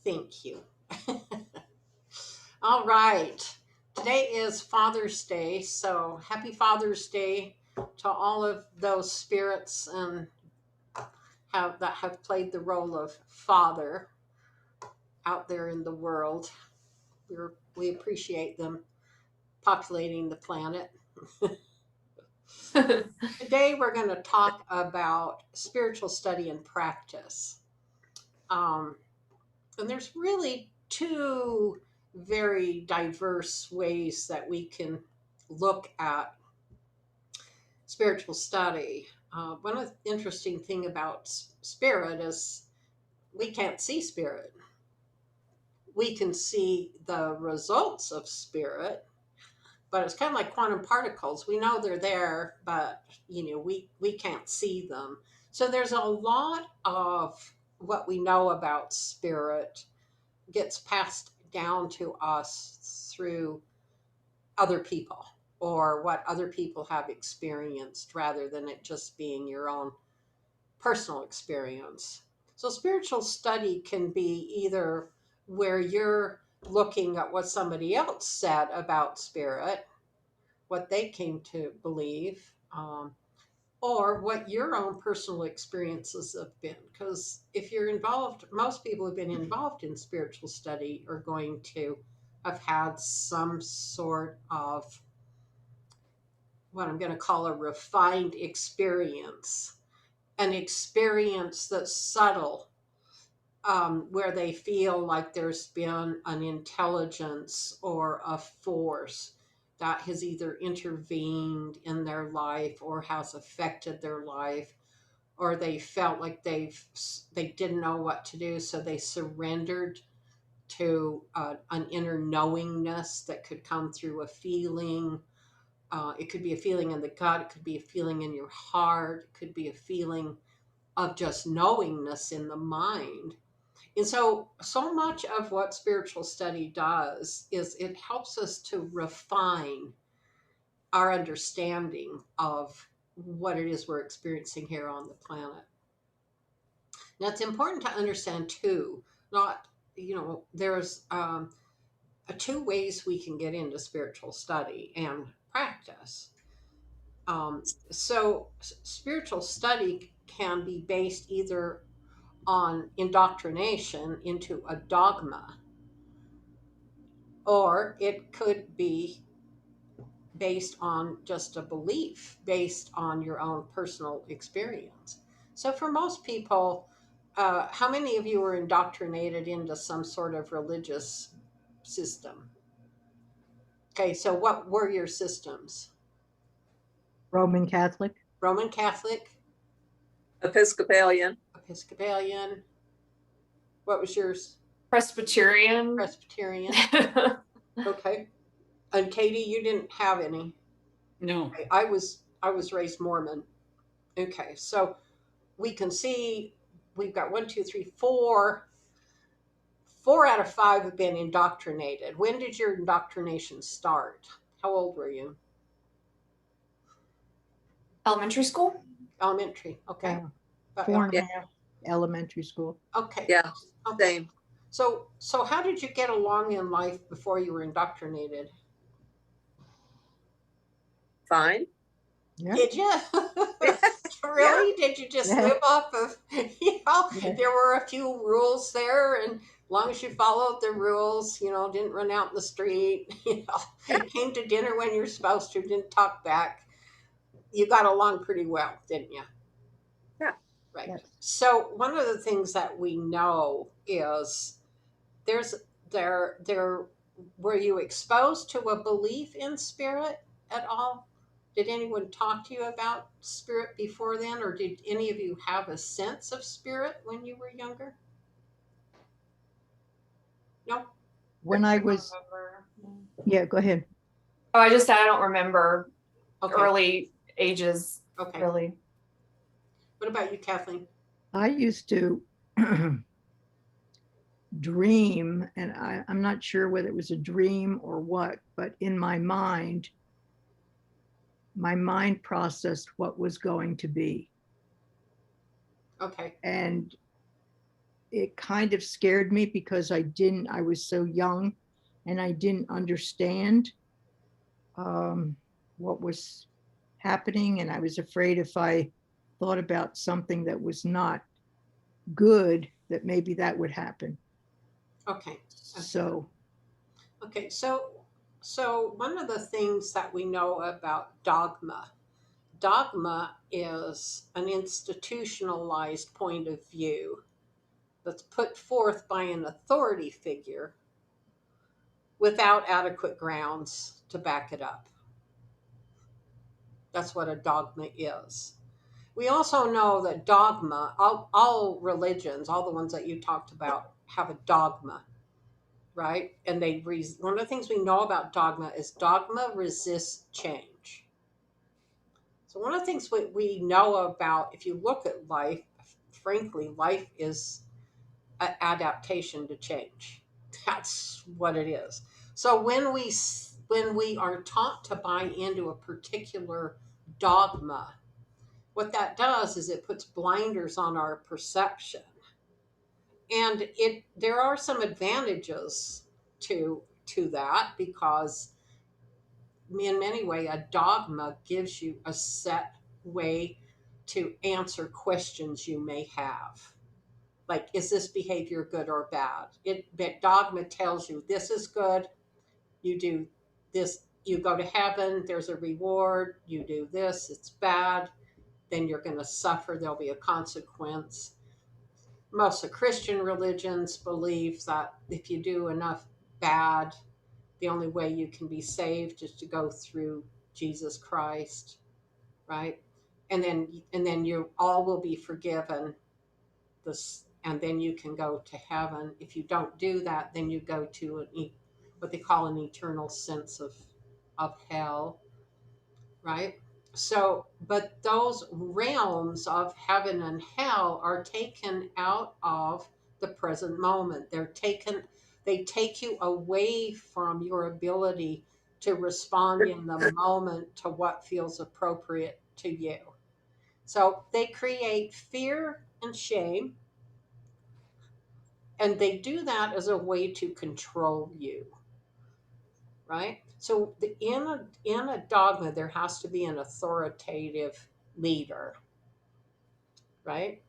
Thank you. All right. Today is Father's Day, so happy Father's Day to all of those spirits and that have played the role of father out there in the world. We appreciate them populating the planet. Today we're going to talk about spiritual study and practice. And there's really two very diverse ways that we can look at spiritual study. One of the interesting thing about spirit is we can't see spirit. We can see the results of spirit, but it's kind of like quantum particles. We know they're there, but we can't see them. So there's a lot of what we know about spirit gets passed down to us through other people or what other people have experienced rather than it just being your own personal experience. So spiritual study can be either where you're looking at what somebody else said about spirit, what they came to believe, or what your own personal experiences have been. Because if you're involved, most people who've been involved in spiritual study are going to have had some sort of what I'm going to call a refined experience, an experience that's subtle, where they feel like there's been an intelligence or a force that has either intervened in their life or has affected their life, or they felt like they didn't know what to do, so they surrendered to an inner knowingness that could come through a feeling. It could be a feeling in the gut, it could be a feeling in your heart, it could be a feeling of just knowingness in the mind. And so much of what spiritual study does is it helps us to refine our understanding of what it is we're experiencing here on the planet. Now, it's important to understand too, not, there's two ways we can get into spiritual study and practice. Spiritual study can be based either on indoctrination into a dogma, or it could be based on just a belief, based on your own personal experience. So, for most people, how many of you were indoctrinated into some sort of religious system? Okay, so what were your systems? Roman Catholic. Roman Catholic, Episcopalian. Episcopalian. What was yours? Presbyterian. Presbyterian. Okay. And Katie, you didn't have any. No. Okay. I was raised Mormon. Okay, so we can see we've got 1, 2, 3, 4. 4 out of 5 have been indoctrinated. When did your indoctrination start? How old were you? Elementary school. Elementary. Okay. Yeah. About 4.5 elementary school. Okay. Yeah, Okay. same. So how did you get along in life before you were indoctrinated? Fine. Yeah. Did you? Really? Did you just live off of, there were a few rules there, and as long as you followed the rules, didn't run out in the street, came to dinner when you're supposed to, didn't talk back, you got along pretty well, didn't you? Yeah. Right. Yes. So one of the things that we know is there were you exposed to a belief in spirit at all? Did anyone talk to you about spirit before then, or did any of you have a sense of spirit when you were younger? No? When I was, yeah, go ahead. Oh, I just said I don't remember Okay. early ages. Okay. Really. What about you, Kathleen? I used to dream, and I'm not sure whether it was a dream or what, but in my mind processed what was going to be. Okay. And it kind of scared me because I was so young and I didn't understand what was happening. And I was afraid if I thought about something that was not good, that maybe that would happen. Okay. So, Okay. So one of the things that we know about dogma is an institutionalized point of view that's put forth by an authority figure without adequate grounds to back it up. That's what a dogma is. We also know that dogma, all religions, all the ones that you talked about, have a dogma, right? And one of the things we know about dogma is dogma resists change. So one of the things we know about, if you look at life, frankly, life is an adaptation to change. That's what it is. So when we are taught to buy into a particular dogma, what that does is it puts blinders on our perception. And there are some advantages to that, because in many ways a dogma gives you a set way to answer questions you may have. Like, is this behavior good or bad? Dogma tells you this is good, you do this, you go to heaven, there's a reward. You do this, it's bad, then you're going to suffer, there'll be a consequence. Most of Christian religions believe that if you do enough bad, the only way you can be saved is to go through Jesus Christ, right? And then you all will be forgiven. This, and then you can go to heaven. If you don't do that, then you go to what they call an eternal sense of hell, right? So, but those realms of heaven and hell are taken out of the present moment. They take you away from your ability to respond in the moment to what feels appropriate to you. So they create fear and shame, and they do that as a way to control you, right? So in a dogma, there has to be an authoritative leader, right?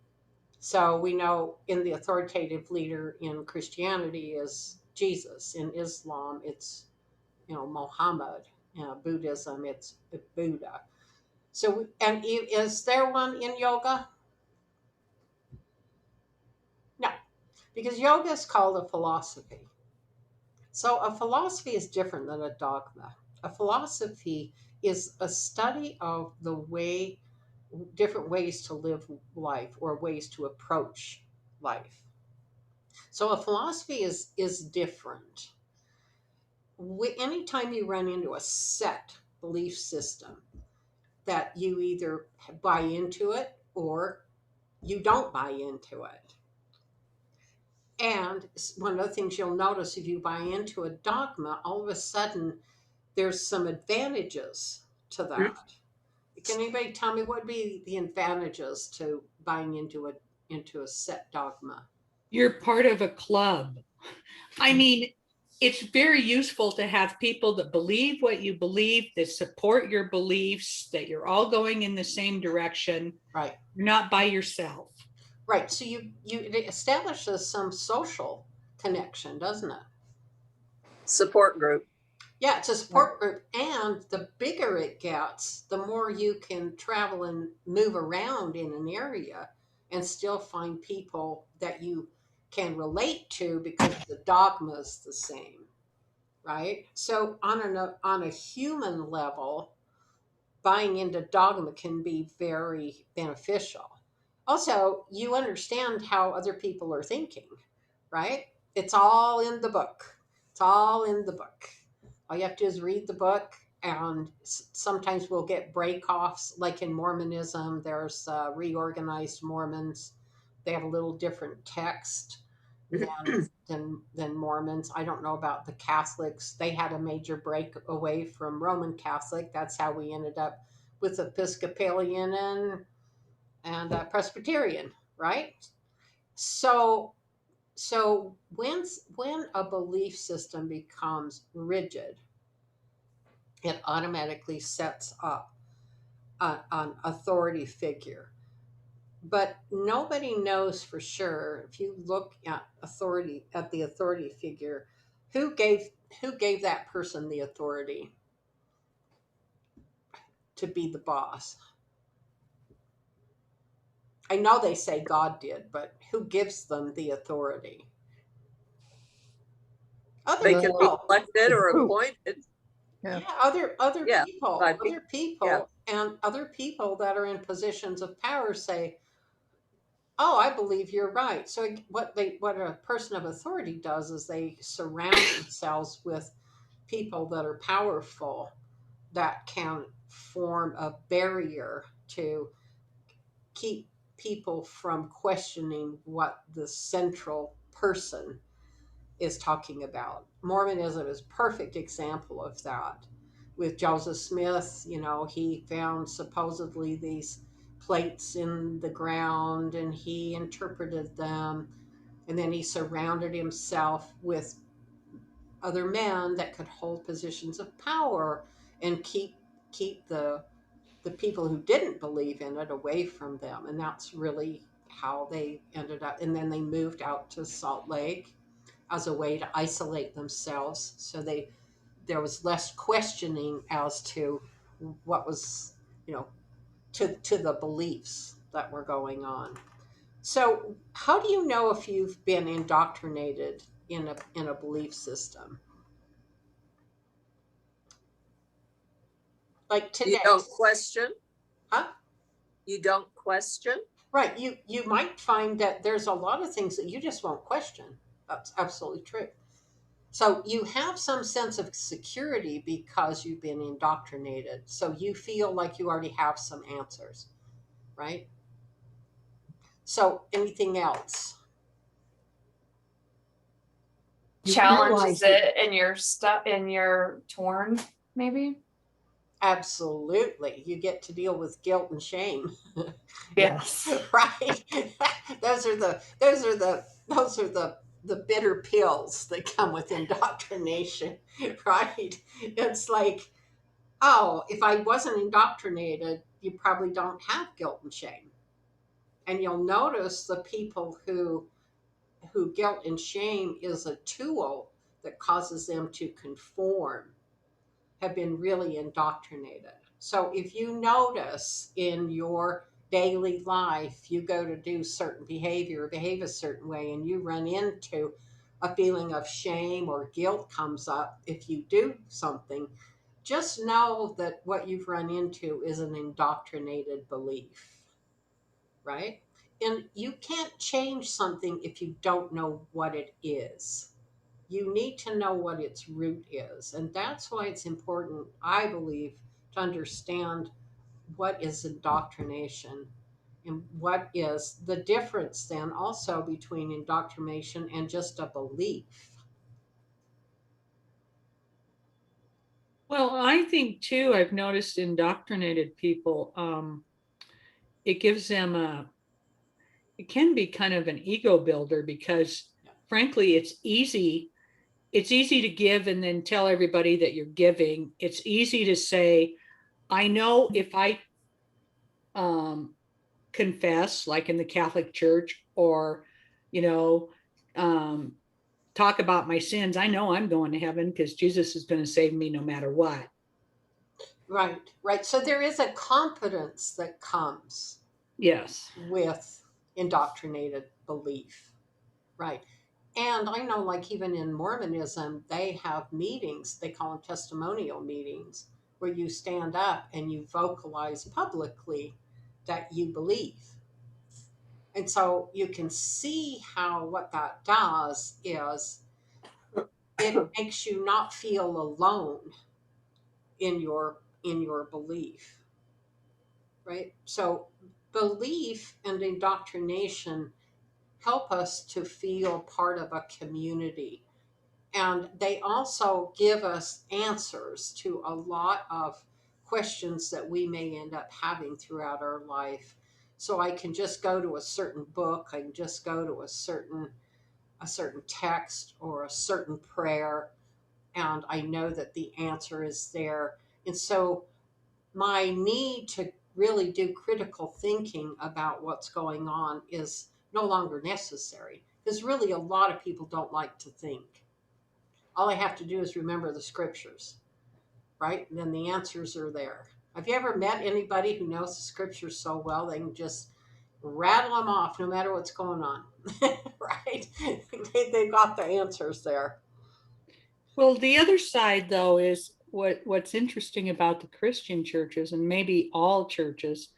So we know in the authoritative leader in Christianity is Jesus. In Islam, it's Muhammad. Buddhism, it's Buddha. So, and is there one in yoga? No, because yoga is called a philosophy. So a philosophy is different than a dogma. A philosophy is a study of different ways to live life, or ways to approach life. So a philosophy is different. Anytime you run into a set belief system, that you either buy into it or you don't buy into it. And one of the things you'll notice, if you buy into a dogma, all of a sudden there's some advantages to that. Can anybody tell me what would be the advantages to buying into a set dogma? You're part of a club. I mean, it's very useful to have people that believe what you believe, that support your beliefs, that you're all going in the same direction. Right. You're not by yourself. Right. So it establishes some social connection, doesn't it? Support group. Yeah, it's a support group. And the bigger it gets, the more you can travel and move around in an area and still find people that you can relate to, because the dogma is the same, right? So on a human level, buying into dogma can be very beneficial. Also, you understand how other people are thinking, right? It's all in the book. It's all in the book. All you have to do is read the book, and sometimes we'll get break-offs. Like in Mormonism, there's reorganized Mormons. They have a little different text than Mormons. I don't know about the Catholics. They had a major break away from Roman Catholic. That's how we ended up with Episcopalian and Presbyterian, right? So So when a belief system becomes rigid, it automatically sets up an authority figure. But nobody knows for sure, if you look at the authority figure, who gave who gave that person the authority to be the boss. I know they say God did, but who gives them the authority? Other They can be people. elected The or group. appointed. Yeah. Yeah, other Yeah, people, by other people. Yeah. people, and other people that are in positions of power say, "Oh, I believe you're right." So what a person of authority does is they surround themselves with people that are powerful that can form a barrier to keep people from questioning what the central person is talking about. Mormonism is a perfect example of that. With Joseph Smith, he found supposedly these plates in the ground and he interpreted them, and then he surrounded himself with other men that could hold positions of power and keep the people who didn't believe in it away from them. And that's really how they ended up. And then they moved out to Salt Lake as a way to isolate themselves. So there was less questioning as to what was, to the beliefs that were going on. So how do you know if you've been indoctrinated in a belief system? Like You today, don't question. huh? You don't question. Right. You might find that there's a lot of things that you just won't question. That's absolutely true. So you have some sense of security because you've been indoctrinated. So you feel like you already have some answers, right? So anything else? You Challenges realize that it and you're stuck and you're torn, maybe. Absolutely. You get to deal with guilt and shame. Yes. Right. Those are the bitter pills that come with indoctrination, right? It's like, oh, if I wasn't indoctrinated, you probably don't have guilt and shame. And you'll notice the people who guilt and shame is a tool that causes them to conform have been really indoctrinated. So if you notice in your daily life, you go to do certain behavior or behave a certain way, and you run into a feeling of shame or guilt comes up if you do something, just know that what you've run into is an indoctrinated belief, right? And you can't change something if you don't know what it is. You need to know what its root is. And that's why it's important, I believe, to understand what is indoctrination and what is the difference then also between indoctrination and just a belief. Well, I think too, I've noticed indoctrinated people, it gives them it can be kind of an ego builder because Yeah. frankly, it's easy to give and then tell everybody that you're giving. It's easy to say, I know if I um, confess, like in the Catholic Church, or, you know, um, talk about my sins, I know I'm going to heaven because Jesus is going to save me no matter what. Right, right. So there is a confidence that comes Yes. with indoctrinated belief. Right. And I know, like, even in Mormonism, they have meetings, they call them testimonial meetings, where you stand up and you vocalize publicly that you believe. And so you can see how what that does is it makes you not feel alone in your belief, right? So belief and indoctrination help us to feel part of a community. And they also give us answers to a lot of questions that we may end up having throughout our life. So I can just go to a certain book, I can just go to a certain a certain text or a certain prayer, and I know that the answer is there. And so my need to really do critical thinking about what's going on is no longer necessary, because really a lot of people don't like to think. All I have to do is remember the scriptures, right? And then the answers are there. Have you ever met anybody who knows the scriptures so well they can just rattle them off no matter what's going on? Right? They got the answers there. Well, the other side, though, is what's interesting about the Christian churches, and maybe all churches,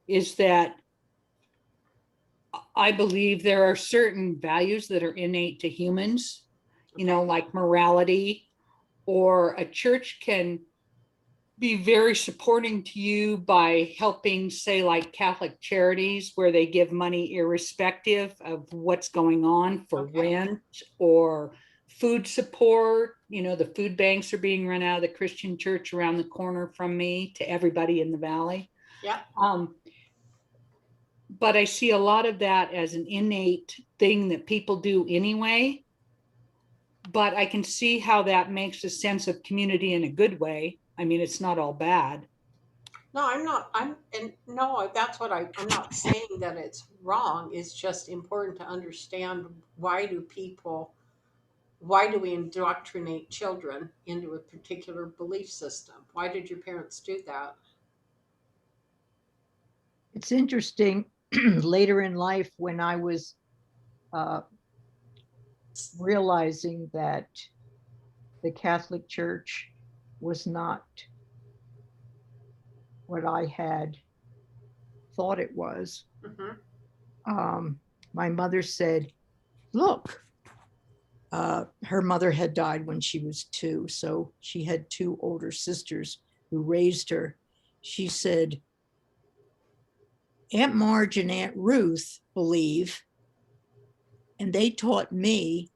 is that I believe there are certain values that are innate to humans, like morality, or a church can be very supporting to you by helping, say, like Catholic Charities, where they give money irrespective of what's going on for rent or food support. The food banks are being run out of the Christian church around the corner from me to everybody in the valley. Yeah. But I see a lot of that as an innate thing that people do anyway. But I can see how that makes a sense of community in a good way. I mean, it's not all bad. No, I'm not. No, that's what I'm not saying that it's wrong. It's just important to understand why do we indoctrinate children into a particular belief system? Why did your parents do that? It's interesting. Later in life, when I was uh, realizing that the Catholic Church was not what I had thought it was, my mother said, look, her mother had died when she was 2, so she had 2 older sisters who raised her. She said, Aunt Marge and Aunt Ruth believe, and they taught me,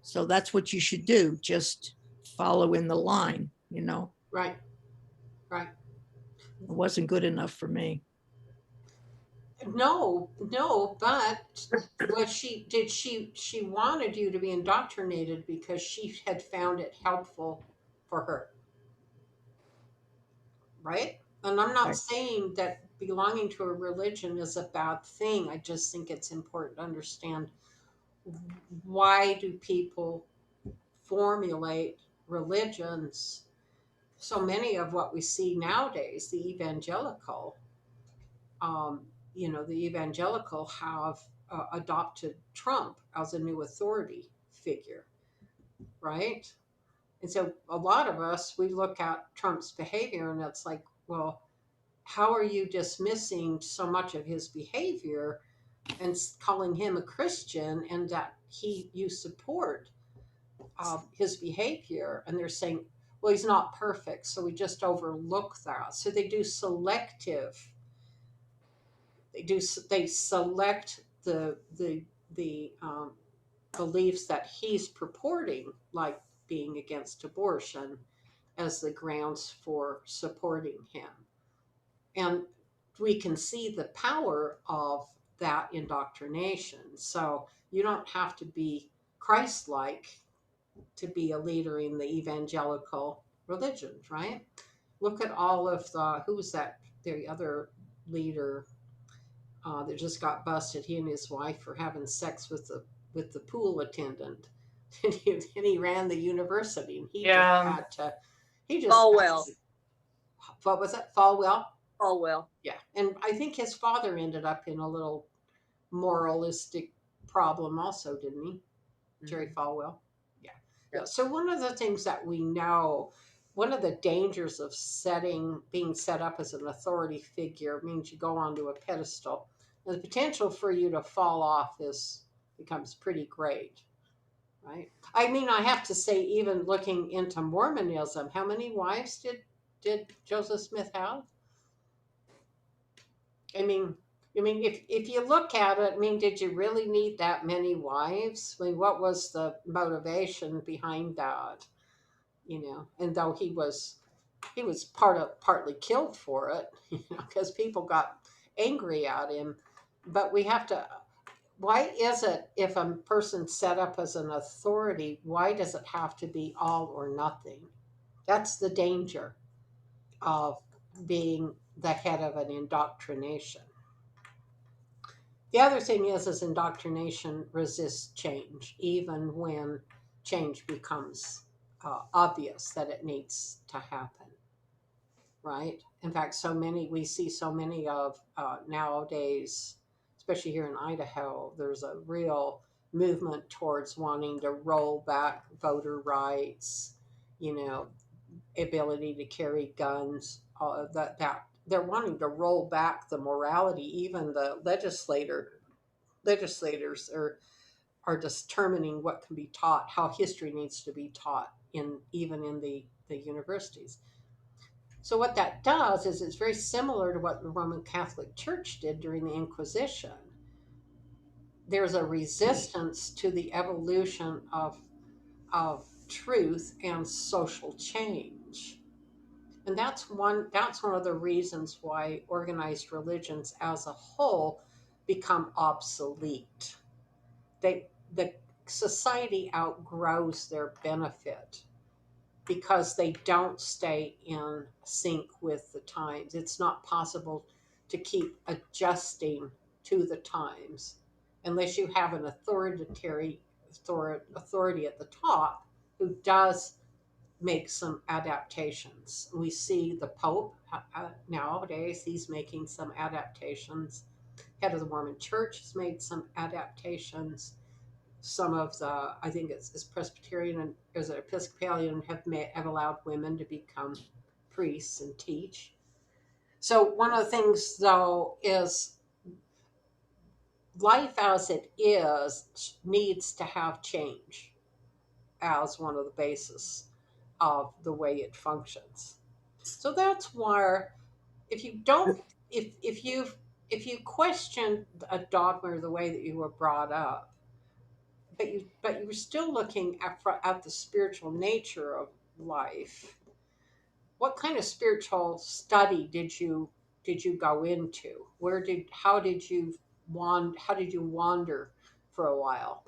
so that's what you should do. Just follow in the line, Right. Right. It wasn't good enough for me. No, but she wanted you to be indoctrinated because she had found it helpful for her, right? And I'm not Right. saying that belonging to a religion is a bad thing. I just think it's important to understand, why do people formulate religions? So many of what we see nowadays, um, the evangelical have adopted Trump as a new authority figure, right? And so a lot of us, we look at Trump's behavior and it's like, well, how are you dismissing so much of his behavior and calling him a Christian, and that you support his behavior? And they're saying, well, he's not perfect, so we just overlook that. So they select the beliefs that he's purporting, like being against abortion, as the grounds for supporting him. And we can see the power of that indoctrination. So you don't have to be Christ-like to be a leader in the evangelical religions, right? Look at all of who was that? The other leader that just got busted. He and his wife for having sex with the pool attendant, and he ran the university, and he Yeah. just had to. He just Falwell. What was it? Falwell. Falwell. Yeah, and I think his father ended up in a little moralistic problem, also, didn't he? Jerry Falwell. Yeah. Yeah. So one of the things that we know, one of the dangers of being set up as an authority figure means you go onto a pedestal. And the potential for you to fall off becomes pretty great, right? I mean, I have to say, even looking into Mormonism, how many wives did Joseph Smith have? I mean, if you look at it, I mean, did you really need that many wives? I mean, what was the motivation behind that? And though he was partly killed for it, because people got angry at him. But why is it if a person's set up as an authority, why does it have to be all or nothing? That's the danger of being the head of an indoctrination. The other thing is indoctrination resists change, even when change becomes obvious that it needs to happen, right? In fact, we see so many of nowadays, especially here in Idaho, there's a real movement towards wanting to roll back voter rights, you know, ability to carry guns, that they're wanting to roll back the morality. Even the legislators are determining what can be taught, how history needs to be taught in even in the universities. So what that does is it's very similar to what the Roman Catholic Church did during the Inquisition. There's a resistance to the evolution of truth and social change. And that's one of the reasons why organized religions as a whole become obsolete. The society outgrows their benefit because they don't stay in sync with the times. It's not possible to keep adjusting to the times unless you have an authority at the top who does make some adaptations. We see the Pope nowadays, he's making some adaptations. Head of the Mormon Church has made some adaptations. Some of the, I think it's Presbyterian and is it Episcopalian have allowed women to become priests and teach. So one of the things though is life as it is needs to have change as one of the basis of the way it functions. So that's where if you don't if you question a dogma or the way that you were brought up, but you're still looking at the spiritual nature of life, what kind of spiritual study did you go into? How did you wander for a while?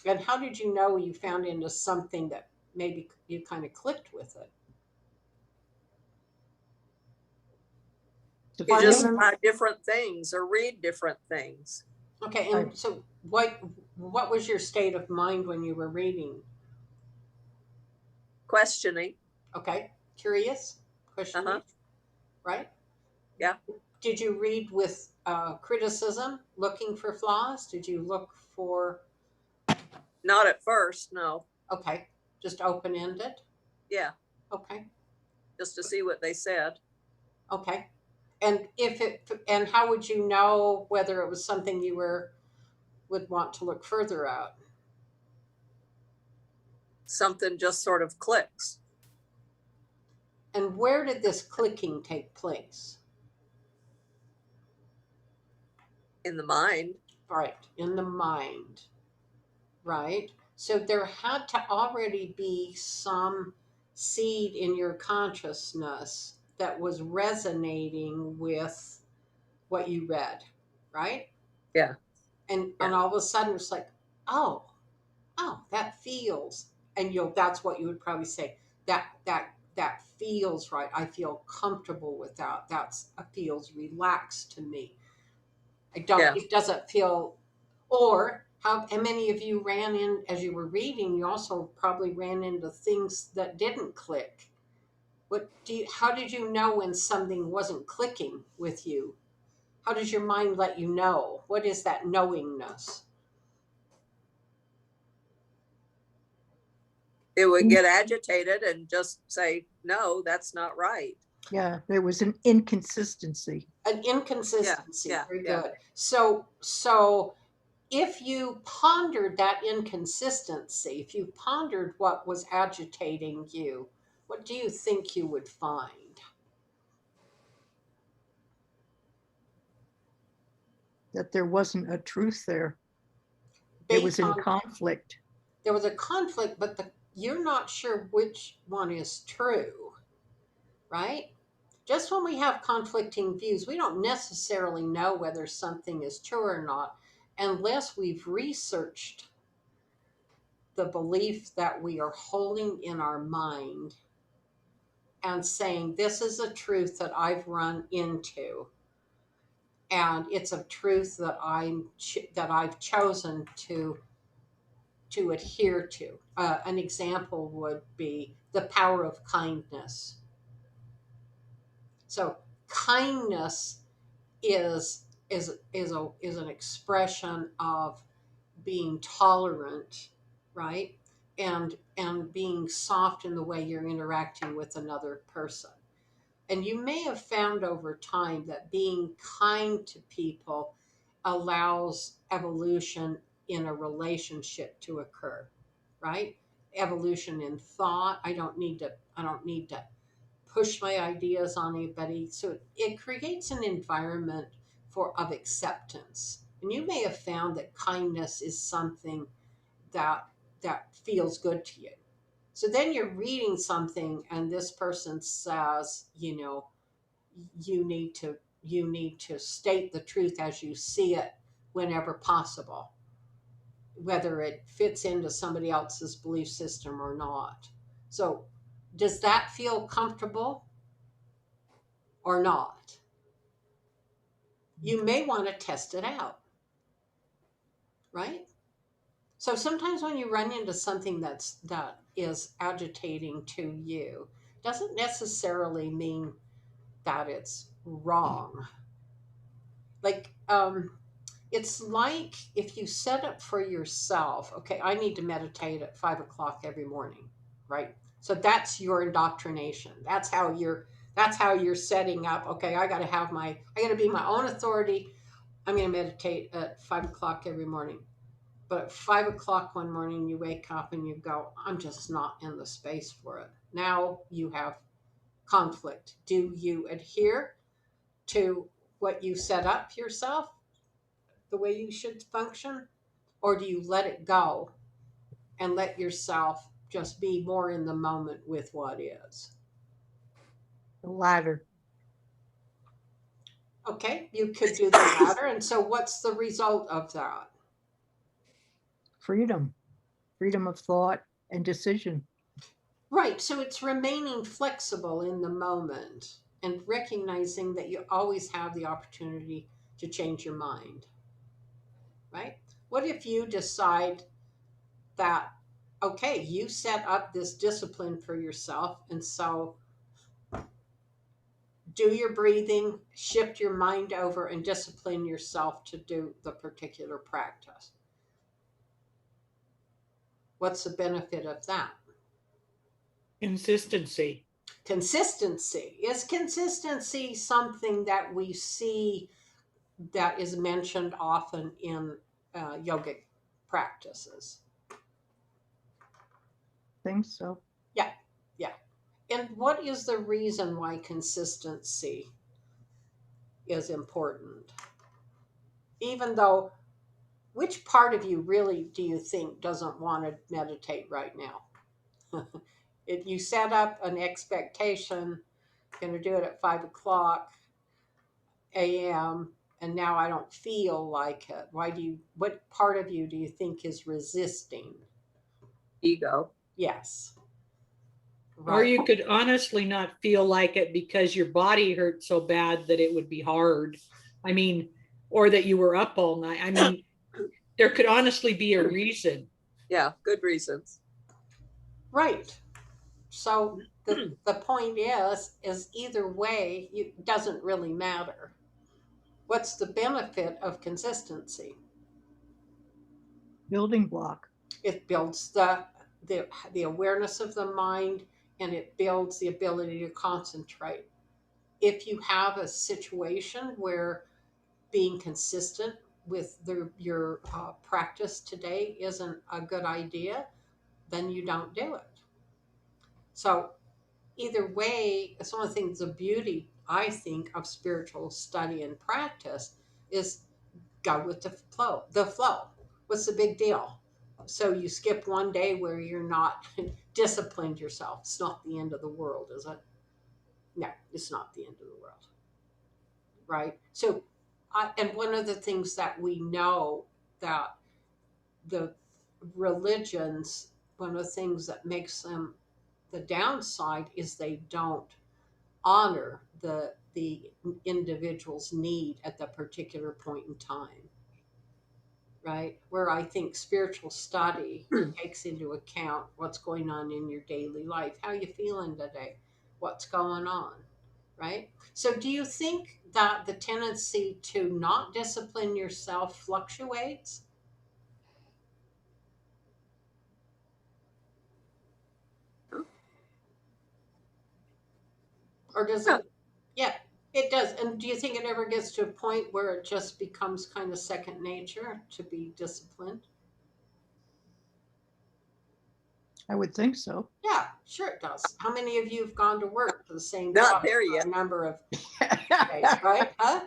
And how did you know you found into something that maybe you kind of clicked with it? You I just think try different things or read different things. Okay, and so what was your state of mind when you were reading? Questioning. Okay, curious, questioning, right? Yeah. Did you read with criticism, looking for flaws? Did you look for, Not at first, no. okay, just open ended? Yeah, Okay, just to see what they said. okay. And how would you know whether it was something you would want to look further at? Something just sort of clicks And where did this clicking take place? in the mind. Right, in the mind, right? So there had to already be some seed in your consciousness that was resonating with what you read, right? Yeah. And all of a sudden it's like, oh, that feels, and that's what you would probably say, that feels right. I feel comfortable with that. That's feels relaxed to me. Yeah. It doesn't feel, or how and many of you ran in as you were reading, you also probably ran into things that didn't click. How did you know when something wasn't clicking with you? How does your mind let you know? What is that knowingness? It would get agitated and just say, no, that's not right. yeah, there was an inconsistency. An inconsistency. Yeah, Very yeah. good. So if you pondered that inconsistency, if you pondered what was agitating you, what do you think you would find? That there wasn't a truth there. It was Based in on conflict. there was a conflict, but you're not sure which one is true, right? just when we have conflicting views, we don't necessarily know whether something is true or not unless we've researched the belief that we are holding in our mind and saying, this is a truth that I've run into. And it's a truth that I've chosen to adhere to. An example would be the power of kindness. So kindness is an expression of being tolerant, right? And being soft in the way you're interacting with another person. And you may have found over time that being kind to people allows evolution in a relationship to occur, right? Evolution in thought. I don't need to push my ideas on anybody. So it creates an environment of acceptance. And you may have found that kindness is something that feels good to you. So then you're reading something and this person says, you need to state the truth as you see it whenever possible, whether it fits into somebody else's belief system or not. So does that feel comfortable or not? You may want to test it out, right? So sometimes when you run into something that is agitating to you, doesn't necessarily mean that it's wrong. Like, it's like if you set up for yourself, okay, I need to meditate at 5 o'clock every morning, right? So that's your indoctrination. That's how you're setting up. Okay, I got to be my own authority. I'm going to meditate at 5 o'clock every morning. But at 5 o'clock one morning, you wake up and you go, I'm just not in the space for it. Now you have conflict. Do you adhere to what you set up yourself, the way you should function? Or do you let it go and let yourself just be more in the moment with what is? The latter. Okay, you could do the latter. And so what's the result of that? Freedom of thought and decision. Right. So it's remaining flexible in the moment and recognizing that you always have the opportunity to change your mind. Right? What if you decide that, okay, you set up this discipline for yourself, and so do your breathing, shift your mind over, and discipline yourself to do the particular practice? What's the benefit of that? Consistency. Consistency. Is consistency something that we see that is mentioned often in yogic practices? Think so. Yeah, yeah. And what is the reason why consistency is important? Even though, which part of you really do you think doesn't want to meditate right now? If you set up an expectation, going to do it at 5 o'clock a.m., and now I don't feel like it. What part of you do you think is resisting? Ego. Yes. Or Right. you could honestly not feel like it because your body hurt so bad that it would be hard. I mean, or that you were up all night. I mean, there could honestly be a reason. Yeah, good reasons. Right. So the point is either way, it doesn't really matter. What's the benefit of consistency? Building block. It builds the awareness of the mind, and it builds the ability to concentrate. If you have a situation where being consistent with your practice today isn't a good idea, then you don't do it. So either way, it's one of the things, the beauty, I think, of spiritual study and practice is go with the flow. What's the big deal? So you skip one day where you're not disciplined yourself. It's not the end of the world, is it? No, it's not the end of the world. Right? So, and one of the things that we know that the religions, one of the things that makes them the downside is they don't honor the individual's need at the particular point in time, right? Where I think spiritual study takes into account what's going on in your daily life. How you feeling today? What's going on? Right? So do you think that the tendency to not discipline yourself fluctuates? Or does Yeah. it? Yeah, it does. And do you think it ever gets to a point where it just becomes kind of second nature to be disciplined? I would think so. Yeah, sure it does. How many of you have gone to work for the same Not job there for yet. a number of days, right? Huh?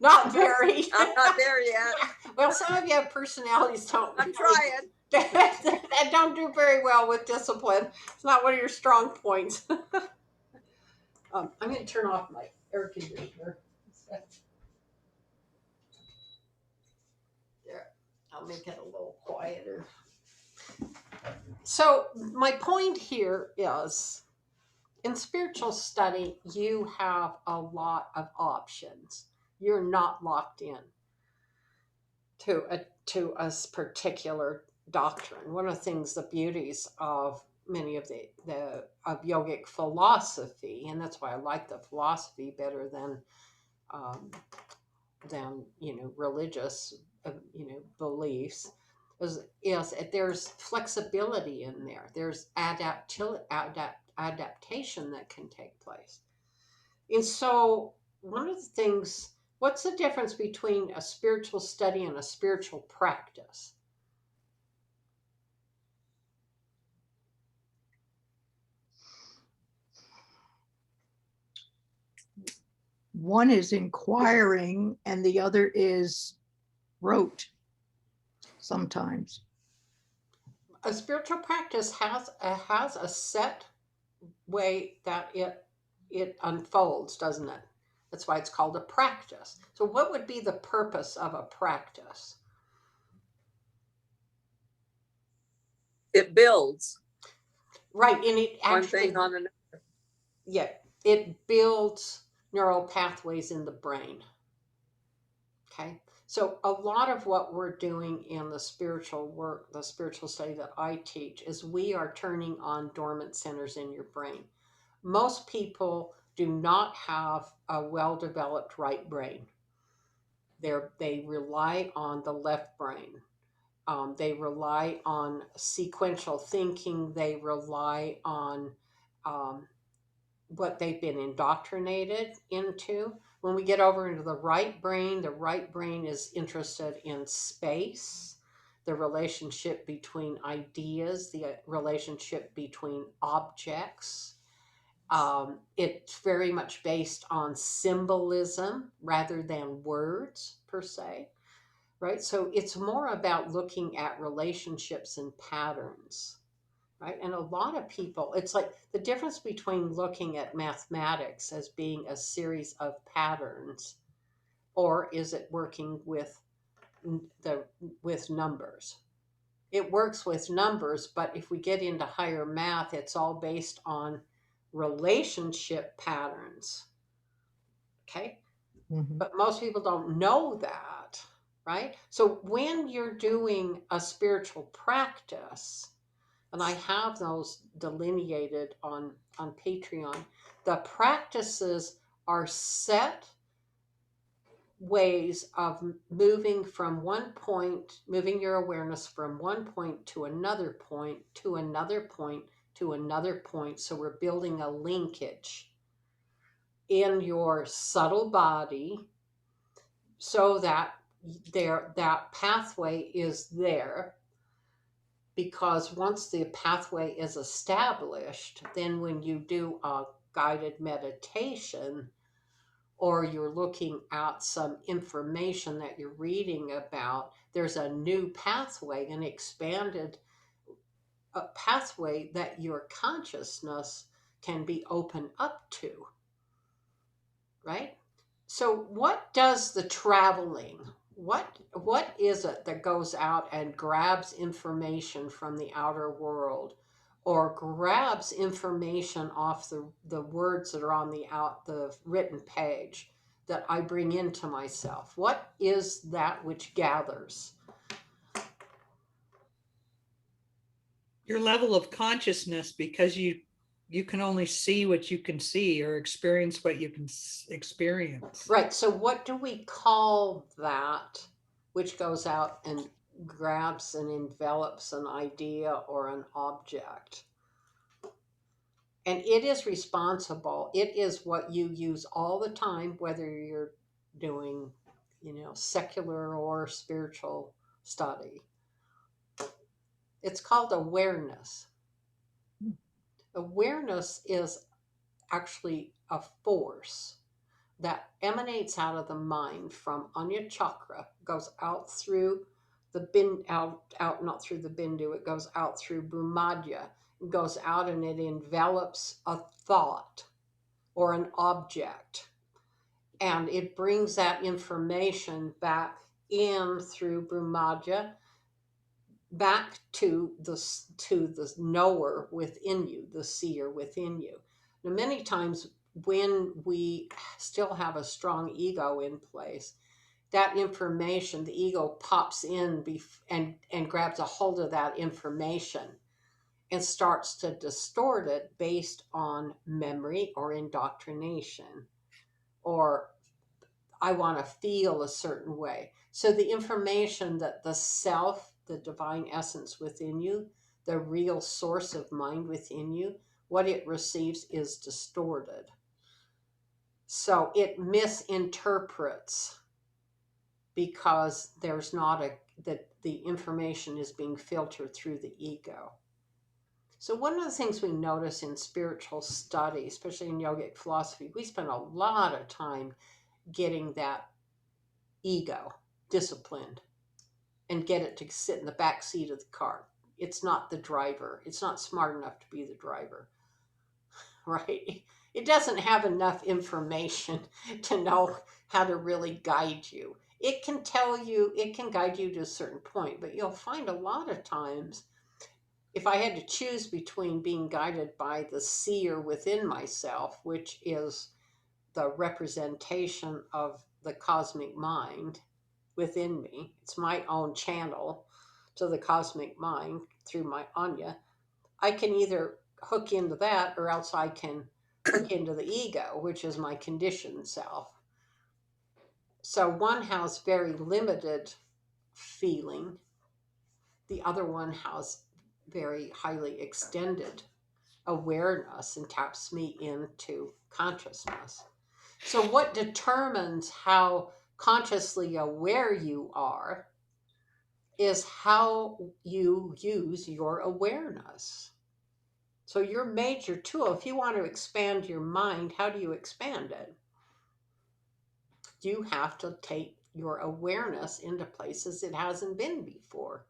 Not very. I'm not there yet. Well, some of you have personalities don't I'm really- trying. that don't do very well with discipline. It's not one of your strong points. I'm going to turn off my air conditioner. There, I'll make it a little quieter. So, my point here is in spiritual study, you have a lot of options. You're not locked in to a particular doctrine. One of the things, the beauties of many of the of yogic philosophy, and that's why I like the philosophy better um, than religious beliefs, is there's flexibility in there. There's adaptation that can take place. And so, one of the things, what's the difference between a spiritual study and a spiritual practice? One is inquiring and the other is rote sometimes. A spiritual practice has a set way that it unfolds, doesn't it? That's why it's called a practice. So, what would be the purpose of a practice? It builds Right, and it one actually, thing on another. yeah, it builds neural pathways in the brain. Okay, so a lot of what we're doing in the spiritual work, the spiritual study that I teach, is we are turning on dormant centers in your brain. Most people do not have a well-developed right brain. They rely on the left brain. They rely on sequential thinking. They rely on um, what they've been indoctrinated into. When we get over into the right brain is interested in space, the relationship between ideas, the relationship between objects. It's very much based on symbolism rather than words per se, right? So it's more about looking at relationships and patterns, right? And a lot of people, it's like the difference between looking at mathematics as being a series of patterns, or is it working with with numbers? It works with numbers, but if we get into higher math, it's all based on relationship patterns. Okay? Mhm. But most people don't know that, right? So when you're doing a spiritual practice, and I have those delineated on Patreon, the practices are set ways of moving from one point, moving your awareness from one point to another point, to another point, to another point. So we're building a linkage in your subtle body so that that pathway is there, because once the pathway is established, then when you do a guided meditation or you're looking at some information that you're reading about, there's a new pathway, an expanded pathway that your consciousness can be open up to. right? So what does the traveling, what is it that goes out and grabs information from the outer world, or grabs information off the words that are on the written page that I bring into myself? What is that which gathers? Your level of consciousness, because you can only see what you can see or experience what you can experience. Right. So what do we call that which goes out and grabs and envelops an idea or an object? And it is responsible. It is what you use all the time, whether you're doing, secular or spiritual study. It's called awareness. Awareness is actually a force that emanates out of the mind from Anya Chakra, goes out through the out not through the bindu, it goes out through Bhumadya, it goes out and it envelops a thought or an object, and it brings that information back in through Bhumadya back to the knower within you, the seer within you. Now, many times when we still have a strong ego in place, that information, the ego pops in and grabs a hold of that information and starts to distort it based on memory or indoctrination, or I want to feel a certain way. So the information that the self, the divine essence within you, the real source of mind within you, what it receives is distorted. So it misinterprets because there's not that the information is being filtered through the ego. So one of the things we notice in spiritual study, especially in yogic philosophy, we spend a lot of time getting that ego disciplined and get it to sit in the back seat of the car. It's not the driver. It's not smart enough to be the driver, right? It doesn't have enough information to know how to really guide you. It can tell you, it can guide you to a certain point, but you'll find a lot of times, if I had to choose between being guided by the seer within myself, which is the representation of the cosmic mind within me, it's my own channel to the cosmic mind through my Anya, I can either hook into that or else I can hook into the ego, which is my conditioned self. So one has very limited feeling, the other one has very highly extended awareness and taps me into consciousness. So what determines how consciously aware you are is how you use your awareness. So your major tool, if you want to expand your mind, how do you expand it? You have to take your awareness into places it hasn't been before,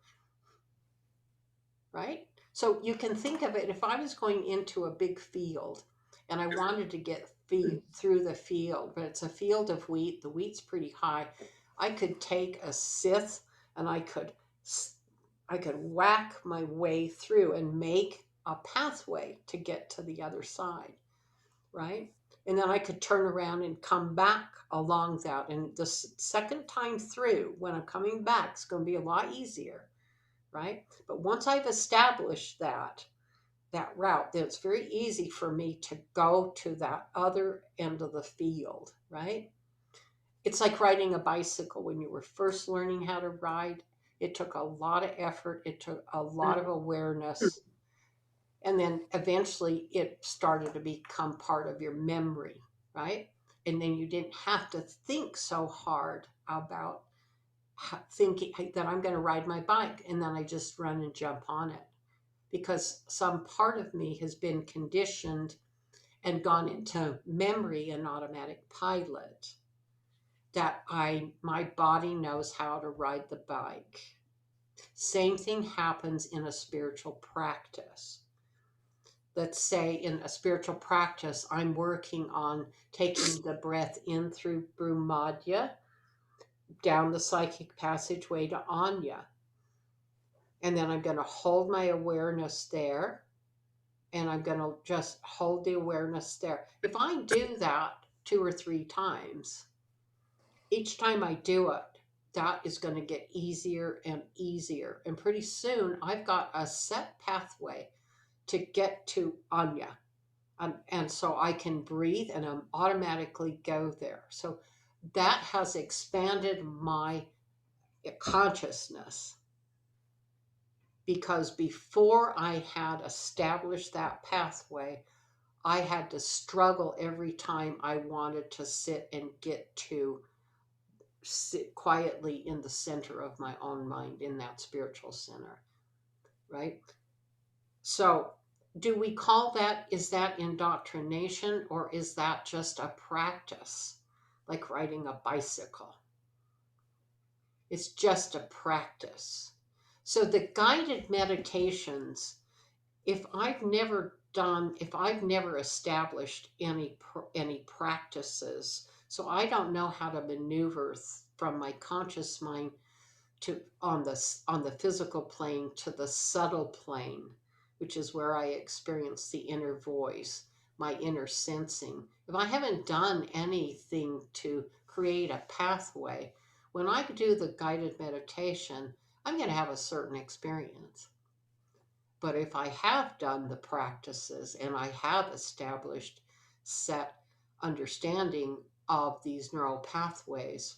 right? So you can think of it, if I was going into a big field and I wanted to get through the field, but it's a field of wheat, the wheat's pretty high, I could take a scythe and I could whack my way through and make a pathway to get to the other side, right? And then I could turn around and come back along that. And the second time through, when I'm coming back, it's going to be a lot easier, right? But once I've established that route, then it's very easy for me to go to that other end of the field, right? It's like riding a bicycle. When you were first learning how to ride, it took a lot of effort. It took a lot of awareness. And then eventually it started to become part of your memory, right? And then you didn't have to think so hard about thinking that I'm going to ride my bike, and then I just run and jump on it, because some part of me has been conditioned and gone into memory and automatic pilot, that my body knows how to ride the bike. Same thing happens in a spiritual practice. let's say in a spiritual practice, I'm working on taking the breath in through Brahmadya, down the psychic passageway to Anya. And then I'm going to hold my awareness there. And I'm going to just hold the awareness there. If I do that 2 or 3 times, each time I do it, that is going to get easier and easier. And pretty soon I've got a set pathway to get to Anya. And so I can breathe and automatically go there. So that has expanded my consciousness, because before I had established that pathway, I had to struggle every time I wanted to sit and get to sit quietly in the center of my own mind, in that spiritual center, right? So do we call that, is that indoctrination, or is that just a practice, like riding a bicycle? It's just a practice. So the guided meditations, if I've never established any practices, so I don't know how to maneuver from my conscious mind to on the physical plane to the subtle plane, which is where I experience the inner voice, my inner sensing. If I haven't done anything to create a pathway, when I do the guided meditation, I'm going to have a certain experience. But if I have done the practices and I have established set understanding of these neural pathways,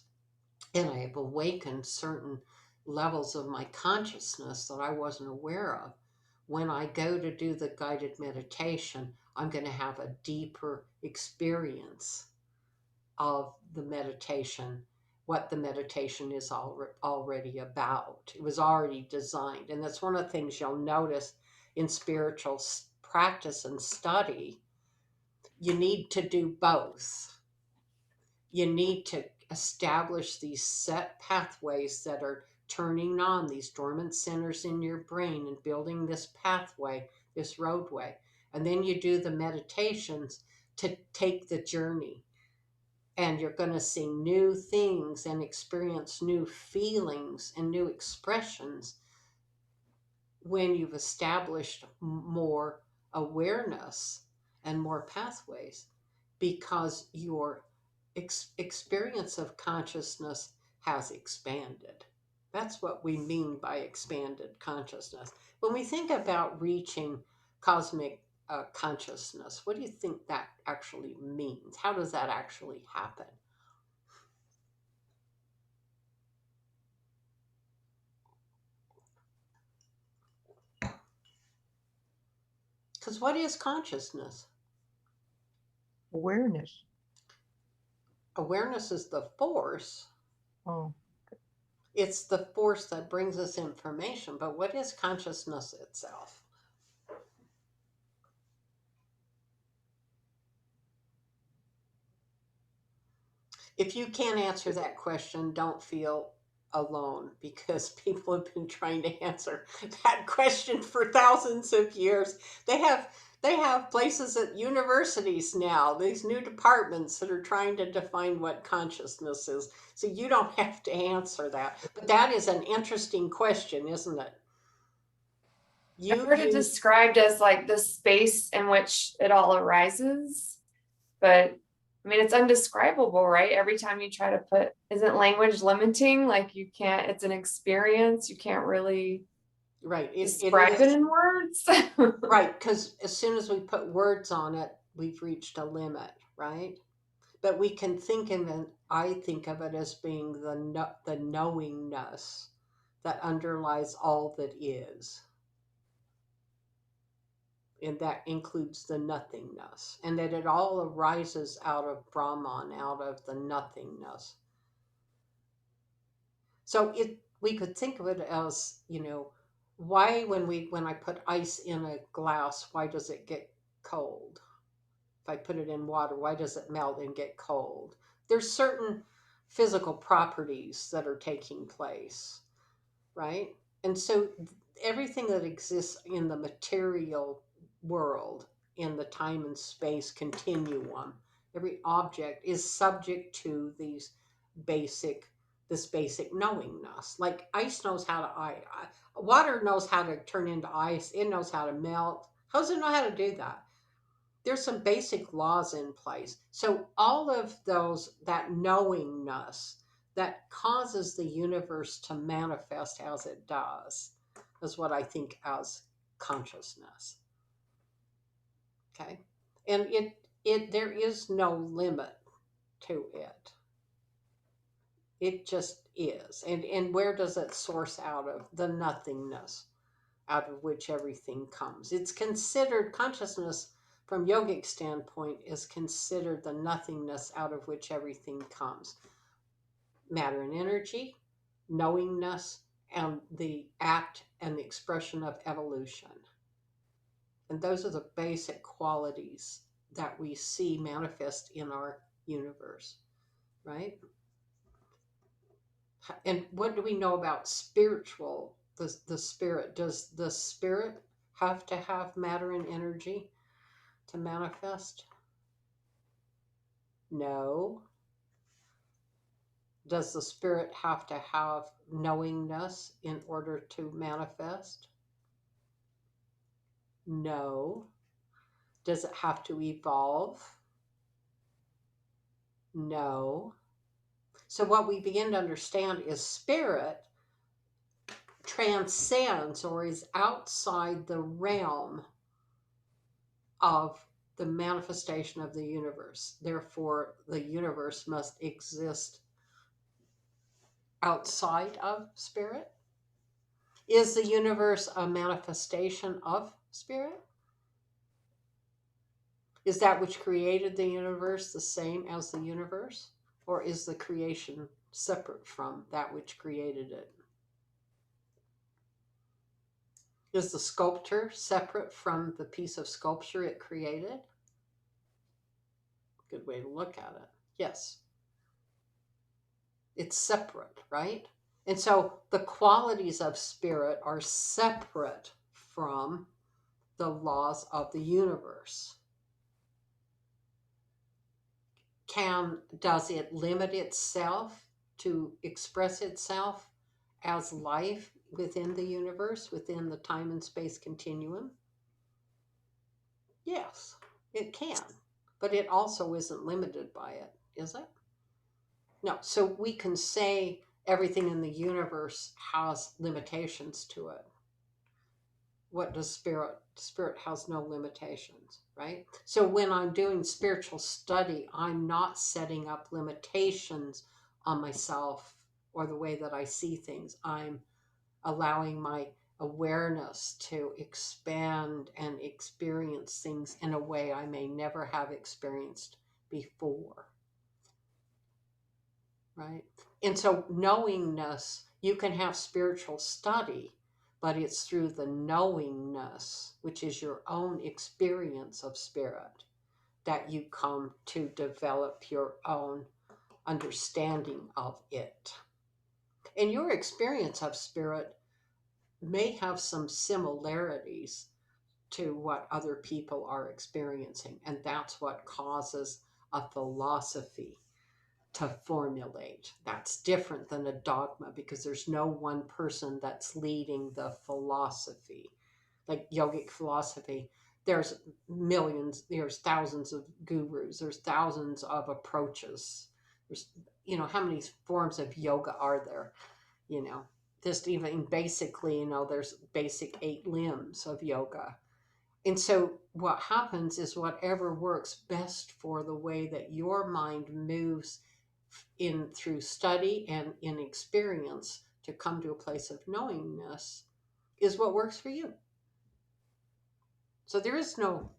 and I have awakened certain levels of my consciousness that I wasn't aware of, when I go to do the guided meditation, I'm going to have a deeper experience of the meditation, what the meditation is already about. It was already designed. And that's one of the things you'll notice in spiritual practice and study. You need to do both. You need to establish these set pathways that are turning on these dormant centers in your brain and building this pathway, this roadway. And then you do the meditations to take the journey. And you're going to see new things and experience new feelings and new expressions when you've established more awareness and more pathways, because your experience of consciousness has expanded. That's what we mean by expanded consciousness. When we think about reaching cosmic consciousness, what do you think that actually means? How does that actually happen? Because what is consciousness? Awareness. Awareness is the force. Oh, It's the force that brings us information. But what is consciousness itself? If you can't answer that question, don't feel alone, because people have been trying to answer that question for thousands of years. They have places at universities now, these new departments that are trying to define what consciousness is. So you don't have to answer that. But that is an interesting question, isn't it? I've heard it described as like the space in which it all arises, but I mean, it's undescribable, right? Every time you try to isn't language limiting? Like you can't, it's an experience. You can't really right. describe it in words. Right, because as soon as we put words on it, we've reached a limit, right? But we can think of it, I think of it as being the knowingness that underlies all that is. And that includes the nothingness. And that it all arises out of Brahman, out of the nothingness. So we could think of it as, why when I put ice in a glass, why does it get cold? If I put it in water, why does it melt and get cold? There's certain physical properties that are taking place, right? And so everything that exists in the material world in the time and space continuum, every object is subject to this basic knowingness. Like ice knows how to water knows how to turn into ice. It knows how to melt. How does it know how to do that? There's some basic laws in place. So all of those, that knowingness that causes the universe to manifest as it does, is what I think as consciousness. Okay. And there is no limit to it. It just is. And where does it source out of? The nothingness out of which everything comes. It's considered, consciousness from yogic standpoint is considered the nothingness out of which everything comes. Matter and energy, knowingness, and the act and the expression of evolution. And those are the basic qualities that we see manifest in our universe, right? And what do we know about spiritual, the spirit? Does the spirit have to have matter and energy to manifest? No. Does the spirit have to have knowingness in order to manifest? No. Does it have to evolve? No. So what we begin to understand is spirit transcends or is outside the realm of the manifestation of the universe. Therefore, the universe must exist outside of spirit. Is the universe a manifestation of spirit? Is that which created the universe the same as the universe? Or is the creation separate from that which created it? Is the sculptor separate from the piece of sculpture it created? Good way to look at it. Yes. It's separate, right? And so the qualities of spirit are separate from the laws of the universe. Does it limit itself to express itself as life within the universe, within the time and space continuum? Yes, it can, but it also isn't limited by it, is it? No, so we can say everything in the universe has limitations to it. What does spirit? Spirit has no limitations, right? So when I'm doing spiritual study, I'm not setting up limitations on myself or the way that I see things. I'm allowing my awareness to expand and experience things in a way I may never have experienced before, right? And so knowingness, you can have spiritual study, but it's through the knowingness, which is your own experience of spirit, that you come to develop your own understanding of it. And your experience of spirit may have some similarities to what other people are experiencing. And that's what causes a philosophy to formulate. That's different than a dogma because there's no one person that's leading the philosophy. Like yogic philosophy, there's millions, there's thousands of gurus, there's thousands of approaches. There's, how many forms of yoga are there? Just even basically, there's basic 8 limbs of yoga. And so what happens is whatever works best for the way that your mind moves in through study and in experience to come to a place of knowingness is what works for you. So there is no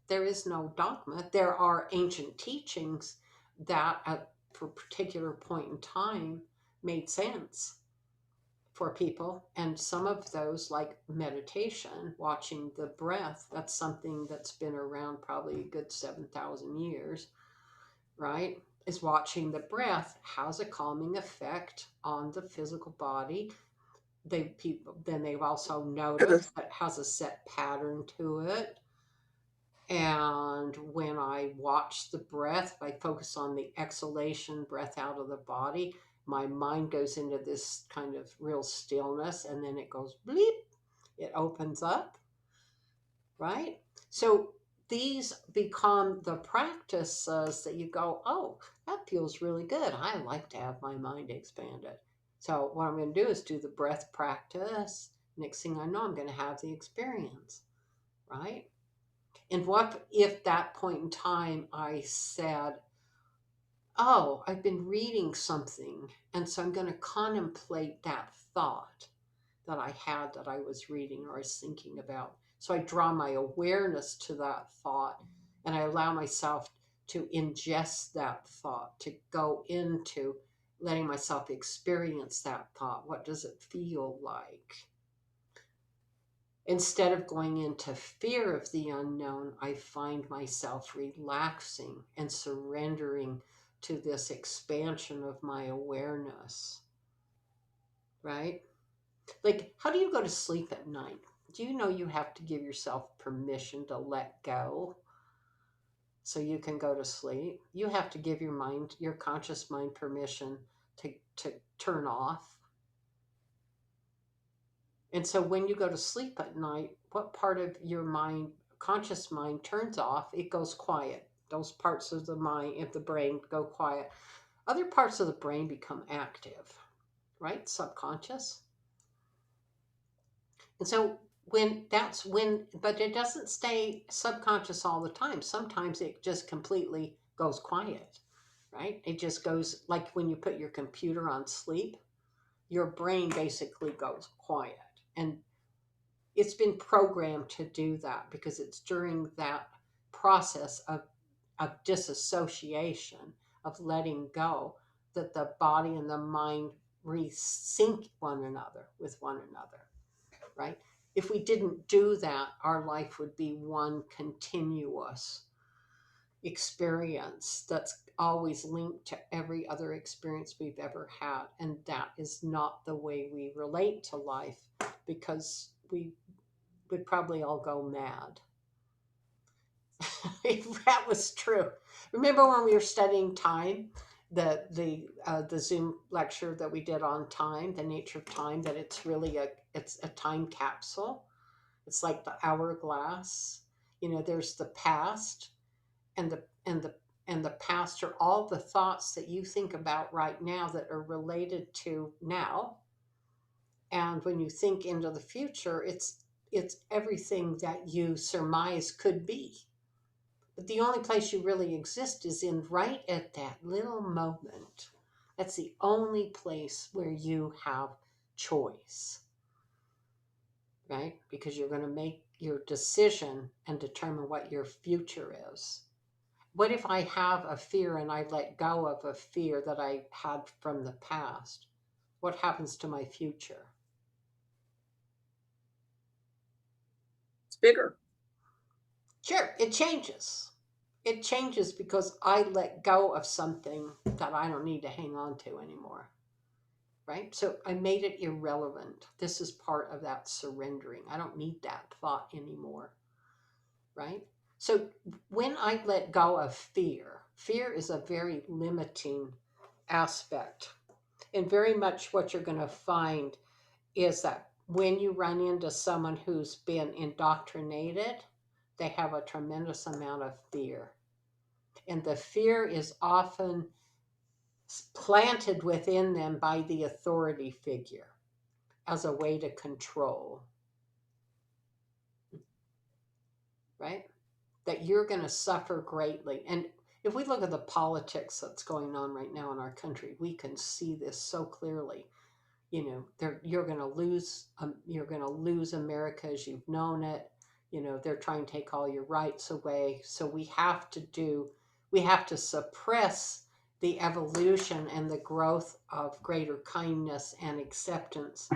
dogma. There are ancient teachings that for a particular point in time made sense for people, and some of those, like meditation, watching the breath, that's something that's been around probably a good 7,000 years, right? Is watching the breath has a calming effect on the physical body. They've also noticed that it has a set pattern to it, And when I watch the breath, I focus on the exhalation, breath out of the body, my mind goes into this kind of real stillness, and then it goes bleep, it opens up, right? So these become the practices that you go, oh, that feels really good. I like to have my mind expanded. So what I'm going to do is do the breath practice. Next thing I know, I'm going to have the experience, right? And what if that point in time I said, oh, I've been reading something, and so I'm going to contemplate that thought that I had that I was reading or I was thinking about. So I draw my awareness to that thought, and I allow myself to ingest that thought, to go into letting myself experience that thought. What does it feel like? Instead of going into fear of the unknown, I find myself relaxing and surrendering to this expansion of my awareness, right? Like, how do you go to sleep at night? Do you know you have to give yourself permission to let go so you can go to sleep? You have to give your mind, your conscious mind, permission to turn off. And so when you go to sleep at night, what part of your mind, conscious mind, turns off? It goes quiet. Those parts of the mind, of the brain, go quiet. Other parts of the brain become active, right? Subconscious. And so but it doesn't stay subconscious all the time. Sometimes it just completely goes quiet, right? It just goes like when you put your computer on sleep, your brain basically goes quiet. And it's been programmed to do that because it's during that process of disassociation, of letting go, that the body and the mind resync one another with one another, right? If we didn't do that, our life would be one continuous experience that's always linked to every other experience we've ever had. And that is not the way we relate to life, because we would probably all go mad if that was true. Remember when we were studying time, the Zoom lecture that we did on time, the nature of time, that it's a time capsule. It's like the hourglass. There's the past, and the past are all the thoughts that you think about right now that are related to now. And when you think into the future, it's everything that you surmise could be. But the only place you really exist is in right at that little moment. That's the only place where you have choice, right? Because you're going to make your decision and determine what your future is. What if I have a fear and I let go of a fear that I had from the past? What happens to my future? It's bigger. Sure, it changes. It changes because I let go of something that I don't need to hang on to anymore, right? So I made it irrelevant. This is part of that surrendering. I don't need that thought anymore, right? So when I let go of fear, fear is a very limiting aspect. And very much what you're going to find is that when you run into someone who's been indoctrinated, they have a tremendous amount of fear. And the fear is often planted within them by the authority figure as a way to control, right? That you're going to suffer greatly. And if we look at the politics that's going on right now in our country, we can see this so clearly. You're going to lose. You're going to lose America as you've known it. They're trying to take all your rights away. So we have to suppress the evolution and the growth of greater kindness and acceptance.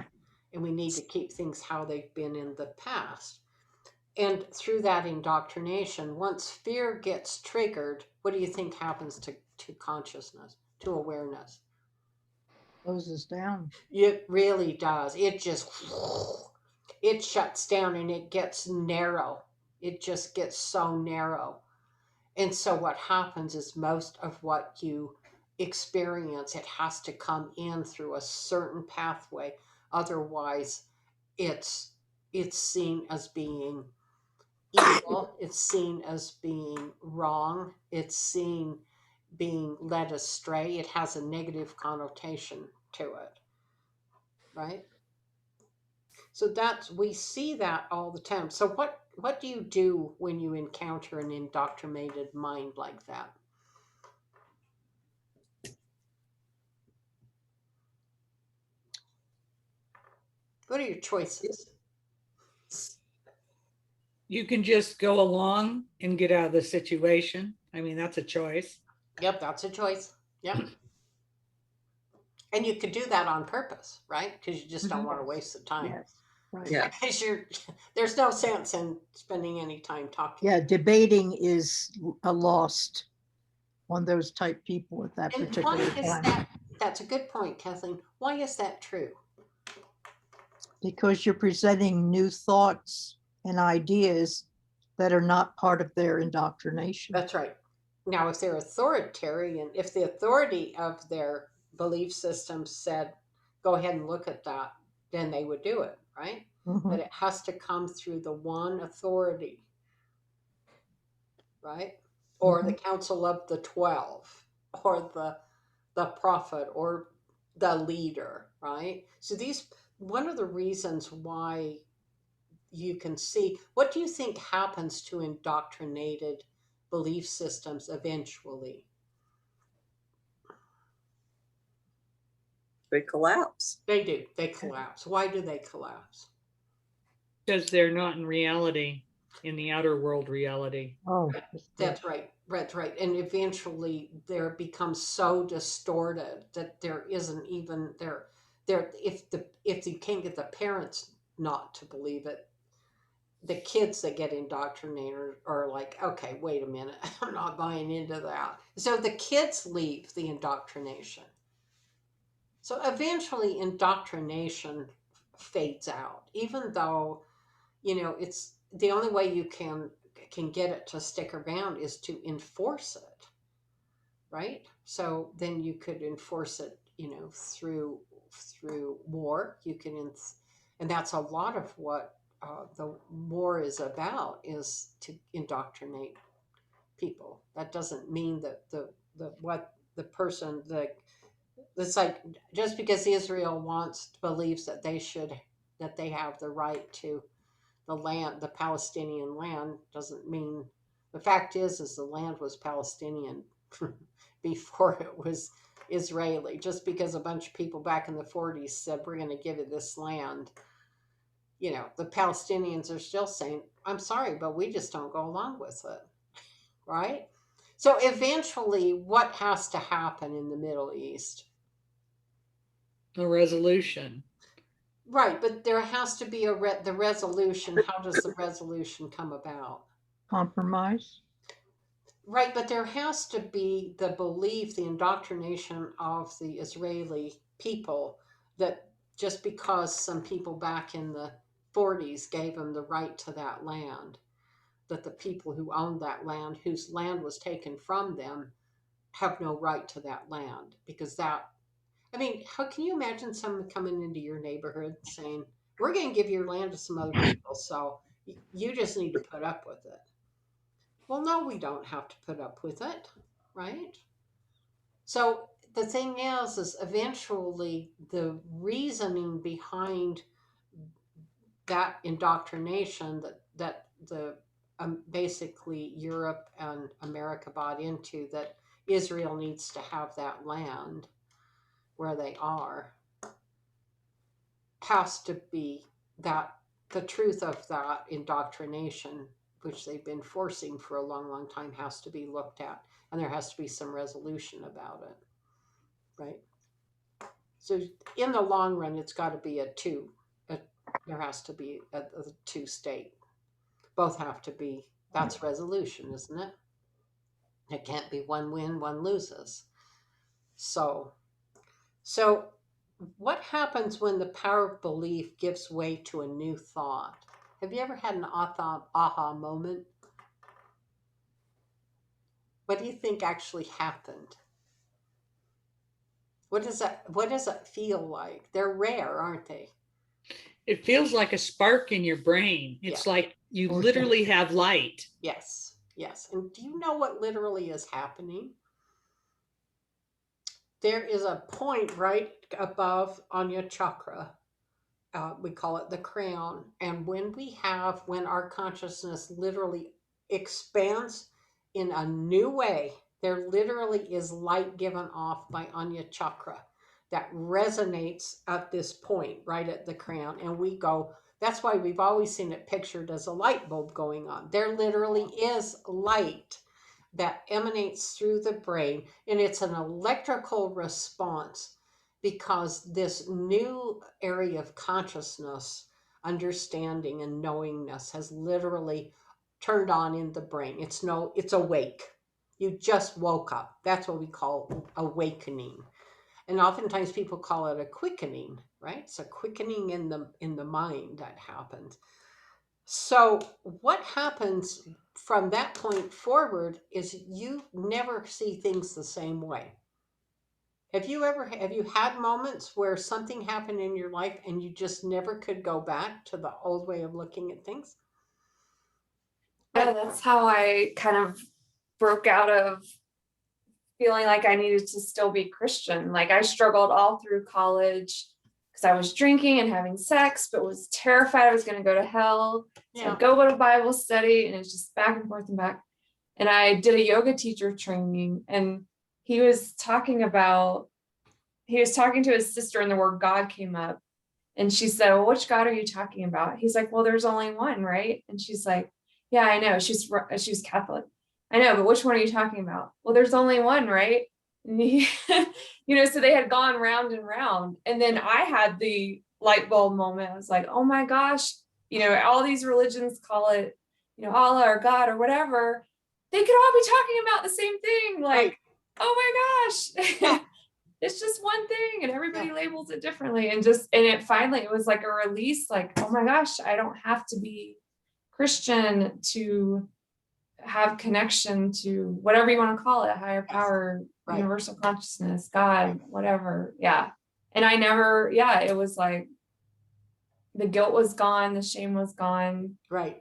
And we need to keep things how they've been in the past. And through that indoctrination, once fear gets triggered, what do you think happens to consciousness, to awareness? Closes down. It really does. It shuts down and it gets narrow. It just gets so narrow. And so what happens is most of what you experience, it has to come in through a certain pathway. Otherwise, it's it's seen as being evil, it's seen as being wrong, it's seen being led astray. It has a negative connotation to it, right? So that's, we see that all the time. So what do you do when you encounter an indoctrinated mind like that? What are your choices? You can just go along and get out of the situation. I mean, that's a choice. Yep, that's a choice. Yep. And you could do that on purpose, right? Because you just don't want to waste the time. Yes, right. Yeah. Because there's no sense in spending any time talking. Yeah, debating is a lost on those type people at that And why particular is time. that? That's a good point, Kathleen. Why is that true? Because you're presenting new thoughts and ideas that are not part of their indoctrination. That's right. Now, if they're authoritarian, if the authority of their belief system said, go ahead and look at that, then they would do it, right? Mhm. But it has to come through the one authority, right? Or the council of the 12, or the prophet, or the leader, right? So these, one of the reasons why you can see, what do you think happens to indoctrinated belief systems eventually? They collapse. They do. They collapse. Why do they collapse? Because they're not in reality, in the outer world reality. Oh, That's right. That's right. And eventually there becomes so distorted that there isn't even there if you can't get the parents not to believe it, the kids that get indoctrinated are like, okay, wait a minute, I'm not buying into that. So the kids leave the indoctrination. So eventually indoctrination fades out, even though, it's the only way you can get it to stick around is to enforce it, right? So then you could enforce it, through war. You can, and that's a lot of what the war is about, is to indoctrinate people. That doesn't mean that the what the person the it's like, just because Israel believes that they have the right to the Palestinian land, doesn't mean, the fact is the land was Palestinian before it was Israeli. Just because a bunch of people back in the 40s said, we're going to give you this land, the Palestinians are still saying, I'm sorry, but we just don't go along with it, right? So eventually, what has to happen in the Middle East? A resolution. Right, but there has to be the resolution. How does the resolution come about? compromise. Right, but there has to be the belief, the indoctrination of the Israeli people, that just because some people back in the 40s gave them the right to that land, that the people who owned that land, whose land was taken from them, have no right to that land. Because that, I mean, how can you imagine someone coming into your neighborhood saying, we're going to give your land to some other people, so you just need to put up with it? Well, no, we don't have to put up with it, right? So the thing is eventually the reasoning behind that indoctrination that the basically Europe and America bought into, that Israel needs to have that land where they are, has to be, that the truth of that indoctrination, which they've been forcing for a long, long time, has to be looked at, and there has to be some resolution about it, right? So in the long run, it's got to be there has to be a two state. Both have to be, that's resolution, isn't it? It can't be one win, one loses. So what happens when the power of belief gives way to a new thought? Have you ever had an aha moment? What do you think actually happened? What does it feel like? They're rare, aren't they? It feels like a spark in your brain. Yeah. It's like you Or literally have light. Yes. Yes. And do you know what literally is happening? There is a point right above Anya chakra. We call it the crown. And when our consciousness literally expands in a new way, there literally is light given off by Anya chakra that resonates at this point right at the crown. And we go, that's why we've always seen it pictured as a light bulb going on. There literally is light that emanates through the brain, and it's an electrical response because this new area of consciousness, understanding, and knowingness has literally turned on in the brain. It's awake. You just woke up. That's what we call awakening. And oftentimes people call it a quickening, right? It's a quickening in the mind that happens. So what happens from that point forward is you never see things the same way. Have you had moments where something happened in your life and you just never could go back to the old way of looking at things? Yeah, that's how I kind of broke out of feeling like I needed to still be Christian. Like I struggled all through college because I was drinking and having sex, but was terrified I was going to go to hell. So Yeah. I'd go to Bible study, and it's just back and forth and back. And I did a yoga teacher training, and he was talking to his sister, and the word God came up. And she said, well, which God are you talking about? He's like, well, there's only one, right? And she's like, yeah, I know. She was Catholic. I know, but which one are you talking about? Well, there's only one, right? And he, so they had gone round and round. And then I had the light bulb moment. I was like, oh my gosh, all these religions call it, Allah or God or whatever. They could all be talking about the same thing. Like, Right. oh my gosh. Yeah. It's just one thing, and everybody labels it differently. And it was like a release, like, oh my gosh, I don't have to be Christian to have connection to whatever you want to call it, higher power, Right. universal consciousness, God, whatever. Yeah. And it was like the guilt was gone, the shame was gone. Right.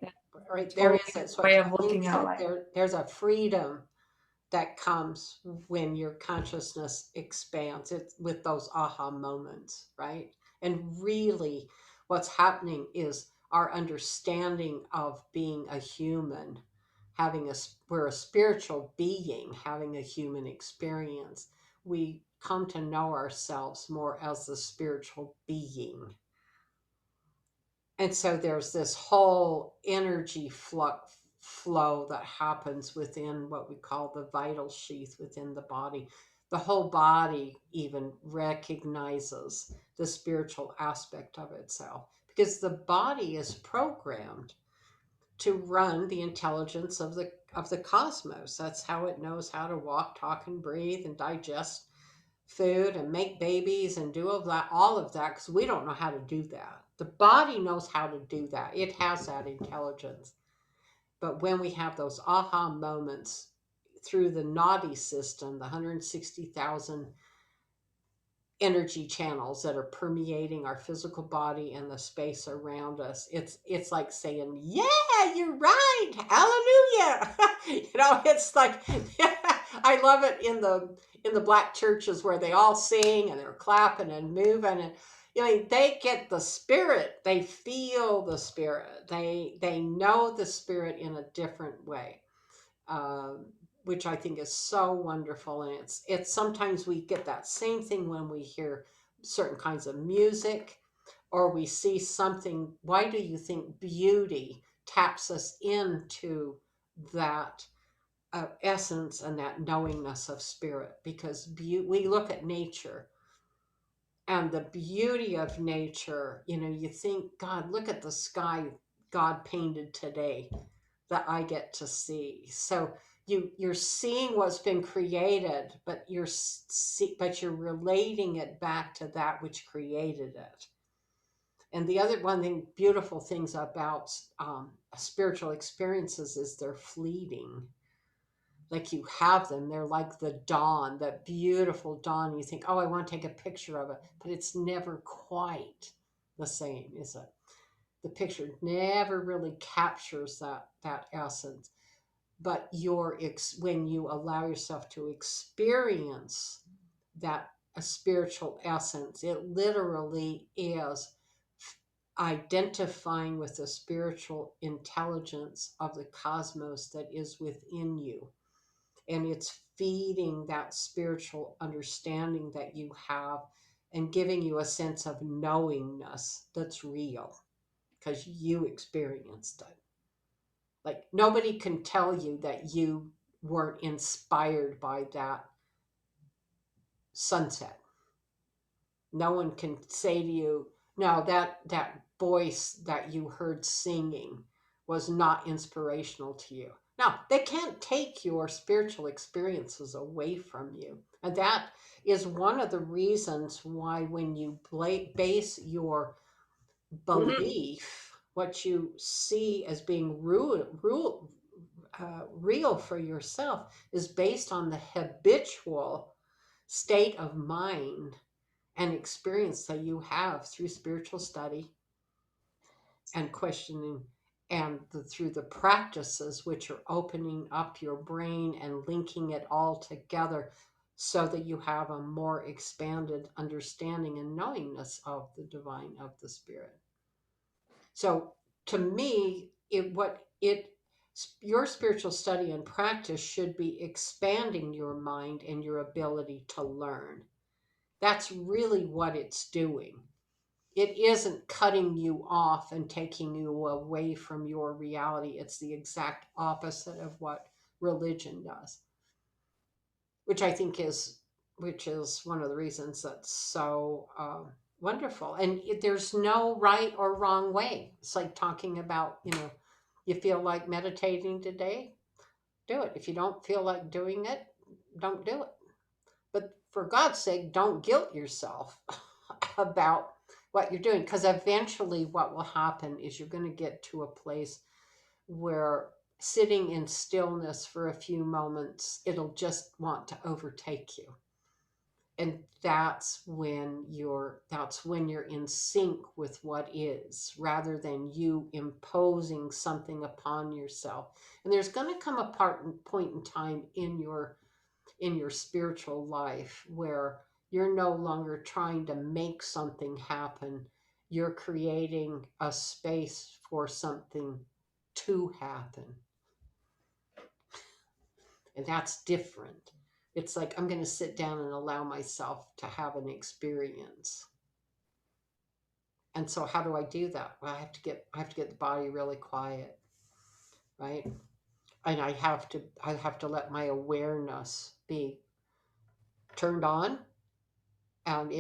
Right. Totally There is way of looking at life. there's a freedom that comes when your consciousness expands. It's with those aha moments, right? And really what's happening is our understanding of being a human, we're a spiritual being having a human experience. We come to know ourselves more as the spiritual being. And so there's this whole energy flow that happens within what we call the vital sheath within the body. The whole body even recognizes the spiritual aspect of itself because the body is programmed to run the intelligence of the cosmos. That's how it knows how to walk, talk, and breathe, and digest food, and make babies, and do all of that, because we don't know how to do that. The body knows how to do that. It has that intelligence. But when we have those aha moments through the nadi system, the 160,000 energy channels that are permeating our physical body and the space around us, it's like saying, yeah, you're right, hallelujah. It's like I love it in the black churches where they all sing and they're clapping and moving, and they get the spirit, they feel the spirit, they know the spirit in a different way, which I think is so wonderful. And it's sometimes we get that same thing when we hear certain kinds of music or we see something. Why do you think beauty taps us into that essence and that knowingness of spirit? Because we look at nature and the beauty of nature, you think, God, look at the sky God painted today that I get to see. So you're seeing what's been created, but you're relating it back to that which created it. And the other one thing, beautiful things about spiritual experiences is they're fleeting. Like you have them, they're like the dawn, that beautiful dawn. You think, oh, I want to take a picture of it, but it's never quite the same, is it? The picture never really captures that essence. But when you allow yourself to experience that a spiritual essence, it literally is identifying with the spiritual intelligence of the cosmos that is within you, and it's feeding that spiritual understanding that you have and giving you a sense of knowingness that's real because you experienced it. Like nobody can tell you that you weren't inspired by that sunset. No one can say to you, no, that voice that you heard singing was not inspirational to you. No, they can't take your spiritual experiences away from you. And that is one of the reasons why when you base your belief, what you see as being real for yourself is based on the habitual state of mind and experience that you have through spiritual study and questioning, and through the practices which are opening up your brain and linking it all together so that you have a more expanded understanding and knowingness of the divine, of the spirit. So to me, your spiritual study and practice should be expanding your mind and your ability to learn. That's really what it's doing. It isn't cutting you off and taking you away from your reality. It's the exact opposite of what religion does, which I think which is one of the reasons that's so wonderful. And there's no right or wrong way. It's like talking about, you feel like meditating today, do it. If you don't feel like doing it, don't do it. But for God's sake, don't guilt yourself about what you're doing, because eventually what will happen is you're going to get to a place where sitting in stillness for a few moments, it'll just want to overtake you. And that's when you're in sync with what is, rather than you imposing something upon yourself. And there's going to come a point in time in your spiritual life where you're no longer trying to make something happen. You're creating a space for something to happen. And that's different. It's like, I'm going to sit down and allow myself to have an experience. And so how do I do that? Well, I have to get the body really quiet, right? And I have to let my awareness be turned on. And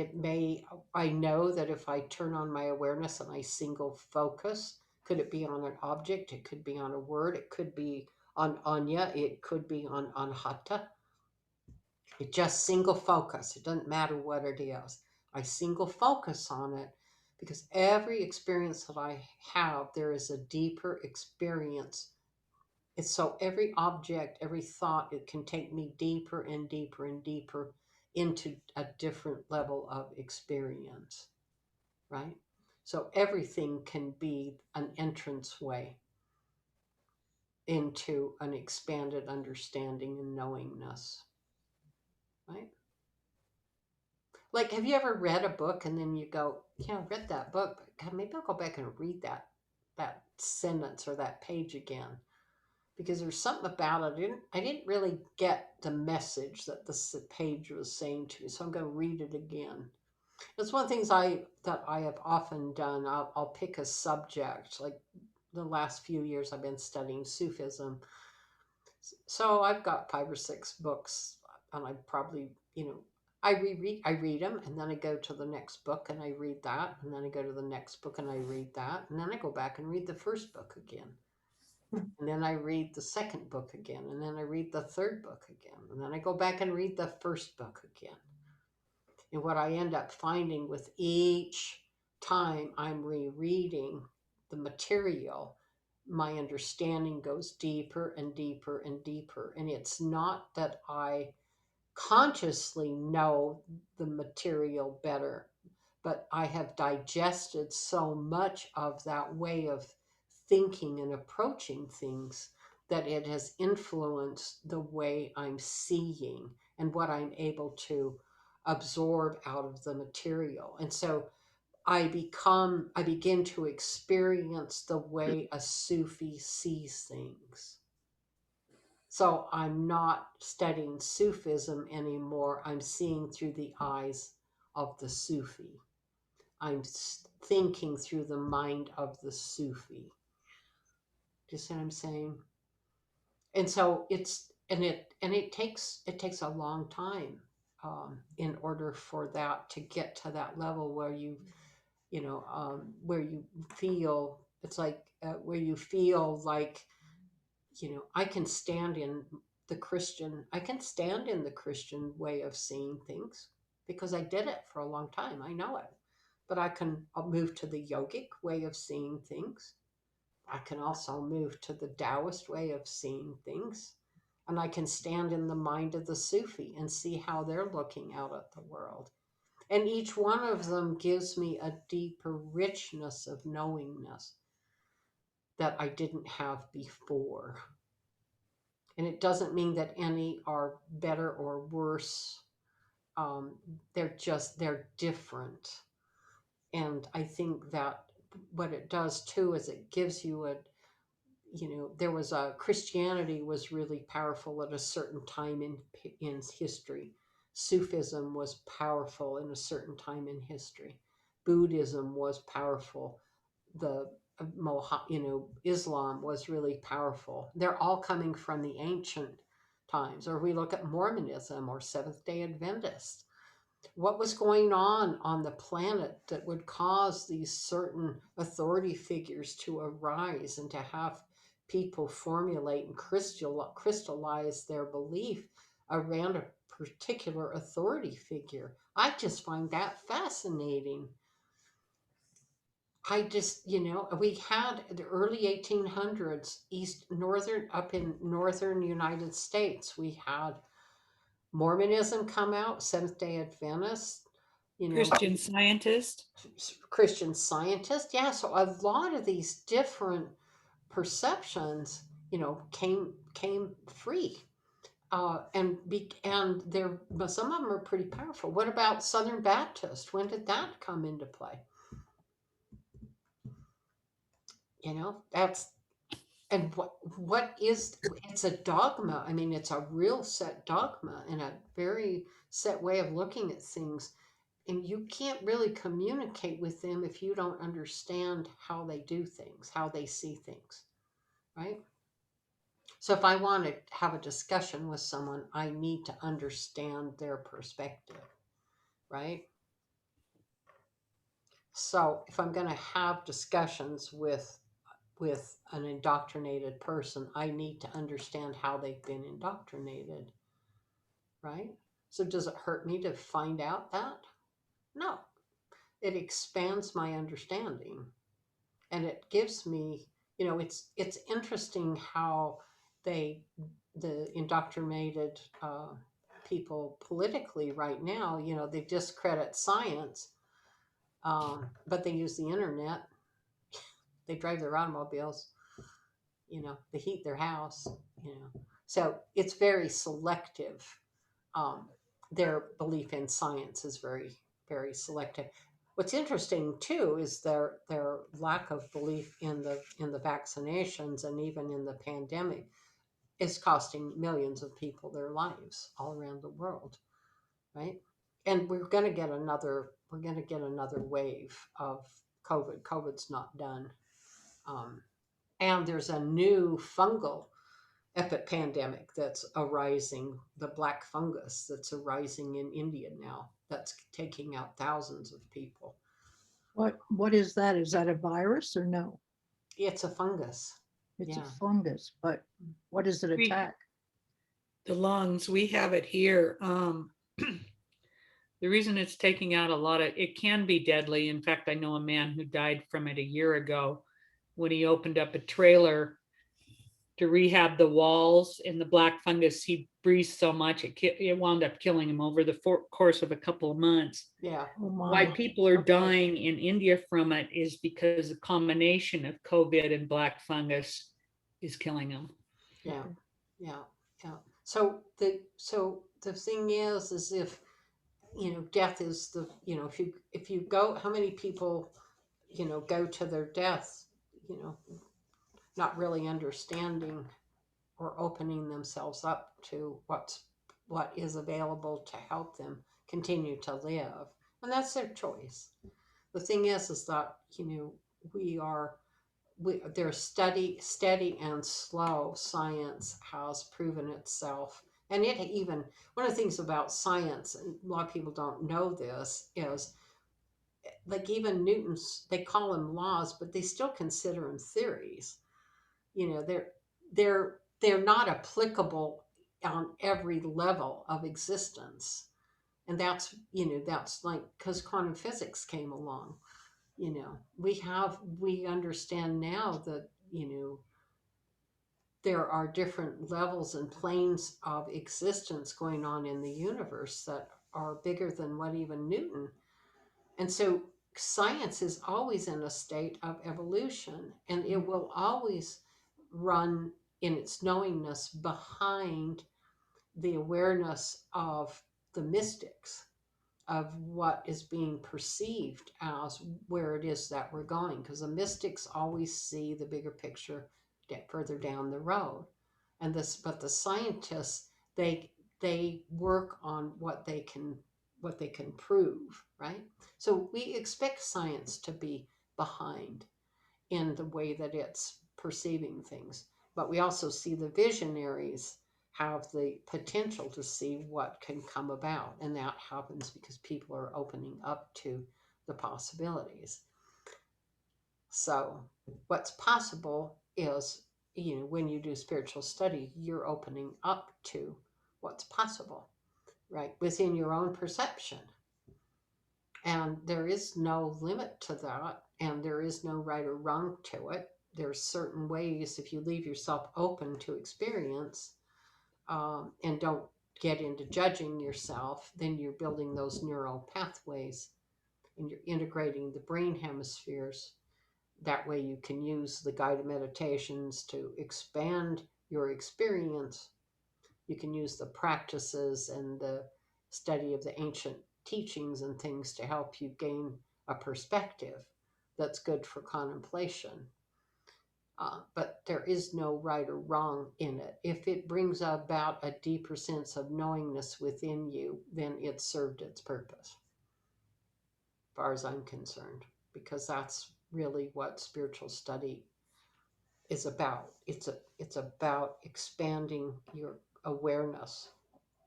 I know that if I turn on my awareness and I single focus, could it be on an object? It could be on a word. It could be on Anya. It could be on Anahata. It just single focus. It doesn't matter what it is. I single focus on it because every experience that I have, there is a deeper experience. It's so every object, every thought, it can take me deeper and deeper and deeper into a different level of experience, right? So everything can be an entranceway into an expanded understanding and knowingness, right? Like, have you ever read a book and then you go, I read that book, but God, maybe I'll go back and read that sentence or that page again, because there's something about it. I didn't really get the message that the page was saying to me, so I'm going to read it again. It's one of the things that I have often done. I'll pick a subject. Like the last few years, I've been studying Sufism, so I've got 5 or 6 books, and I probably, I read them, and then I go to the next book and I read that, and then I go to the next book and I read that, and then I go back and read the first book again. And then I read the second book again, and then I read the third book again, and then I go back and read the first book again. And what I end up finding with each time I'm rereading the material, my understanding goes deeper and deeper and deeper. And it's not that I consciously know the material better, but I have digested so much of that way of thinking and approaching things that it has influenced the way I'm seeing and what I'm able to absorb out of the material. And so I begin to experience the way a Sufi sees things. So I'm not studying Sufism anymore. I'm seeing through the eyes of the Sufi. I'm thinking through the mind of the Sufi. Do you see what I'm saying? And so it takes a long time in order for that to get to that level where where you feel it's like where you feel like I can stand in I can stand in the Christian way of seeing things because I did it for a long time. I know it. But I'll move to the yogic way of seeing things. I can also move to the Taoist way of seeing things. And I can stand in the mind of the Sufi and see how they're looking out at the world. And each one of them gives me a deeper richness of knowingness that I didn't have before. And it doesn't mean that any are better or worse. They're different. And I think that what it does too is it gives you there was Christianity was really powerful at a certain time in history. Sufism was powerful in a certain time in history. Buddhism was powerful. The Islam was really powerful. They're all coming from the ancient times. Or we look at Mormonism or Seventh Day Adventists. What was going on the planet that would cause these certain authority figures to arise and to have people formulate and crystallize their belief around a particular authority figure? I just find that fascinating. We had the early 1800s, up in northern United States, we had Mormonism come out, Seventh Day Adventists, Christian Scientist. Christian Scientists. Yeah, so a lot of these different perceptions, came free. And some of them are pretty powerful. What about Southern Baptist? When did that come into play? That's and what is it's a dogma. I mean, it's a real set dogma and a very set way of looking at things. And you can't really communicate with them if you don't understand how they do things, how they see things, right? So if I want to have a discussion with someone, I need to understand their perspective, right? So if I'm going to have discussions with an indoctrinated person, I need to understand how they've been indoctrinated, right? So does it hurt me to find out that? No. It expands my understanding, and it gives me, it's interesting how the indoctrinated people politically right now, they discredit science, but they use the internet. They drive their automobiles, they heat their house, so it's very selective. Their belief in science is very, very selective. What's interesting too is their lack of belief in the vaccinations and even in the pandemic is costing millions of people their lives all around the world, right? And we're going to get another wave of COVID. COVID's not done. And there's a new fungal epidemic that's arising, the black fungus that's arising in India now, that's taking out thousands of people. What is that? Is that a virus or no? It's a fungus. It's Yeah. a fungus, but what does it attack? The lungs, we have it here. The reason it's taking out a lot of, it can be deadly. In fact, I know a man who died from it a year ago when he opened up a trailer to rehab the walls, and the black fungus, he breathed so much, it wound up killing him over the course of a couple of months. Yeah. Oh Why my. people are Okay. dying in India from it is because the combination of COVID and black fungus is killing them. Yeah. Yeah. Yeah. So the thing is if, you know, death is the, you know, if you go, how many people, you know, go to their death, you know, not really understanding or opening themselves up to what is available to help them continue to live, and that's their choice. The thing is that, you know, there's steady and slow science has proven itself. And it even, one of the things about science, and a lot of people don't know this, is like even Newton's, they call them laws, but they still consider them theories. You know, they're not applicable on every level of existence. And that's, you know, that's like because quantum physics came along. You know, we understand now that, you know, there are different levels and planes of existence going on in the universe that are bigger than what even Newton. And so science is always in a state of evolution, and it will always run in its knowingness behind the awareness of the mystics, of what is being perceived as where it is that we're going, because the mystics always see the bigger picture further down the road. And this, but the scientists, they work on what they can prove, right? So we expect science to be behind in the way that it's perceiving things, but we also see the visionaries have the potential to see what can come about, and that happens because people are opening up to the possibilities. So what's possible is, you know, when you do spiritual study, you're opening up to what's possible, right, within your own perception. And there is no limit to that, and there is no right or wrong to it. There's certain ways, if you leave yourself open to experience, and don't get into judging yourself, then you're building those neural pathways and you're integrating the brain hemispheres. That way you can use the guided meditations to expand your experience. You can use the practices and the study of the ancient teachings and things to help you gain a perspective that's good for contemplation. But there is no right or wrong in it. If it brings about a deeper sense of knowingness within you, then it served its purpose, as far as I'm concerned, because that's really what spiritual study is about. It's about expanding your awareness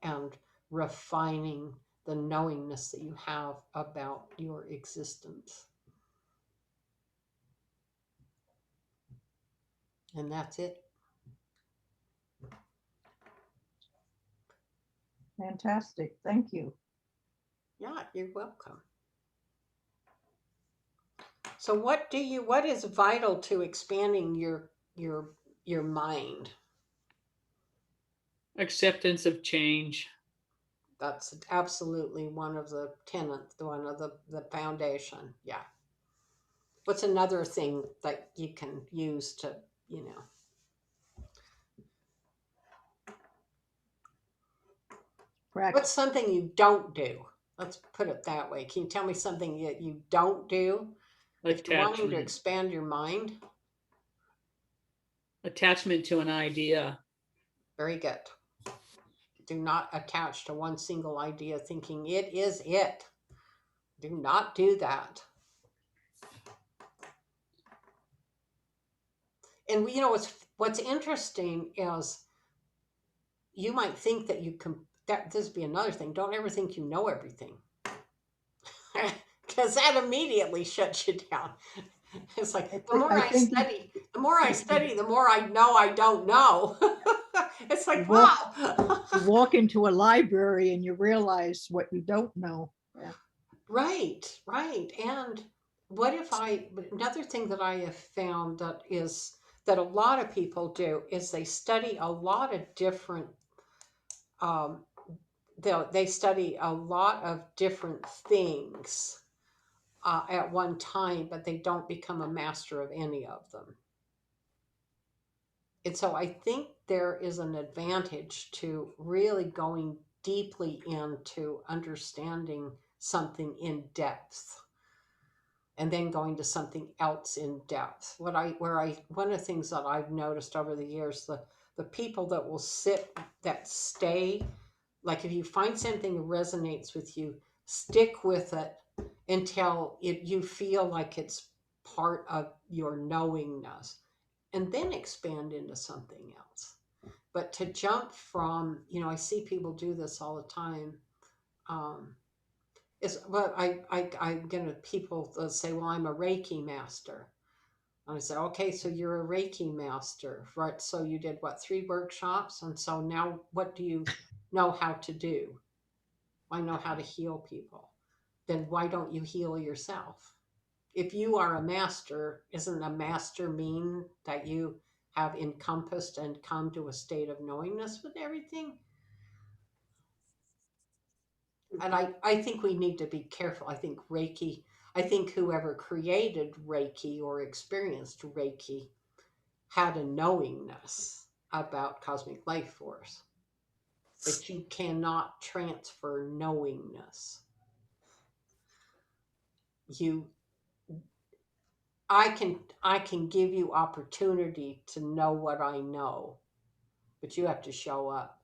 and refining the knowingness that you have about your existence. And that's it. Fantastic. Thank you. Yeah, you're welcome. So what is vital to expanding your mind? Acceptance of change. That's absolutely one of the tenets, one of the foundation. Yeah. What's another thing that you can use to, you know? Practice. What's something you don't do? Let's put it that way. Can you tell me something that you don't do if you're wanting to Attachment. expand your mind? Attachment to an idea. Very good. Do not attach to one single idea thinking it is it. Do not do that. And you know what's interesting is you might think that you can, that this would be another thing. Don't ever think you know everything. Because that immediately shuts you down. It's like the more I study, the more I know I don't know. It's like, wow. You walk into a library and you realize what you don't know. Right, right. And what if another thing that I have found that is that a lot of people do is they study a lot of different, um, they study a lot of different things at one time, but they don't become a master of any of them. And so I think there is an advantage to really going deeply into understanding something in depth and then going to something else in depth. One of the things that I've noticed over the years, the people that will that stay, like if you find something that resonates with you, stick with it until you feel like it's part of your knowingness, and then expand into something else. But to jump from, I see people do this all the time. Is well, I get people that say, well, I'm a Reiki master. And I say, okay, so you're a Reiki master, right? So you did what, 3 workshops? And so now what do you know how to do? I know how to heal people. Then why don't you heal yourself? If you are a master, isn't a master mean that you have encompassed and come to a state of knowingness with everything? And I think we need to be careful. I think whoever created Reiki or experienced Reiki had a knowingness about cosmic life force. But you cannot transfer knowingness. I can give you opportunity to know what I know, but you have to show up.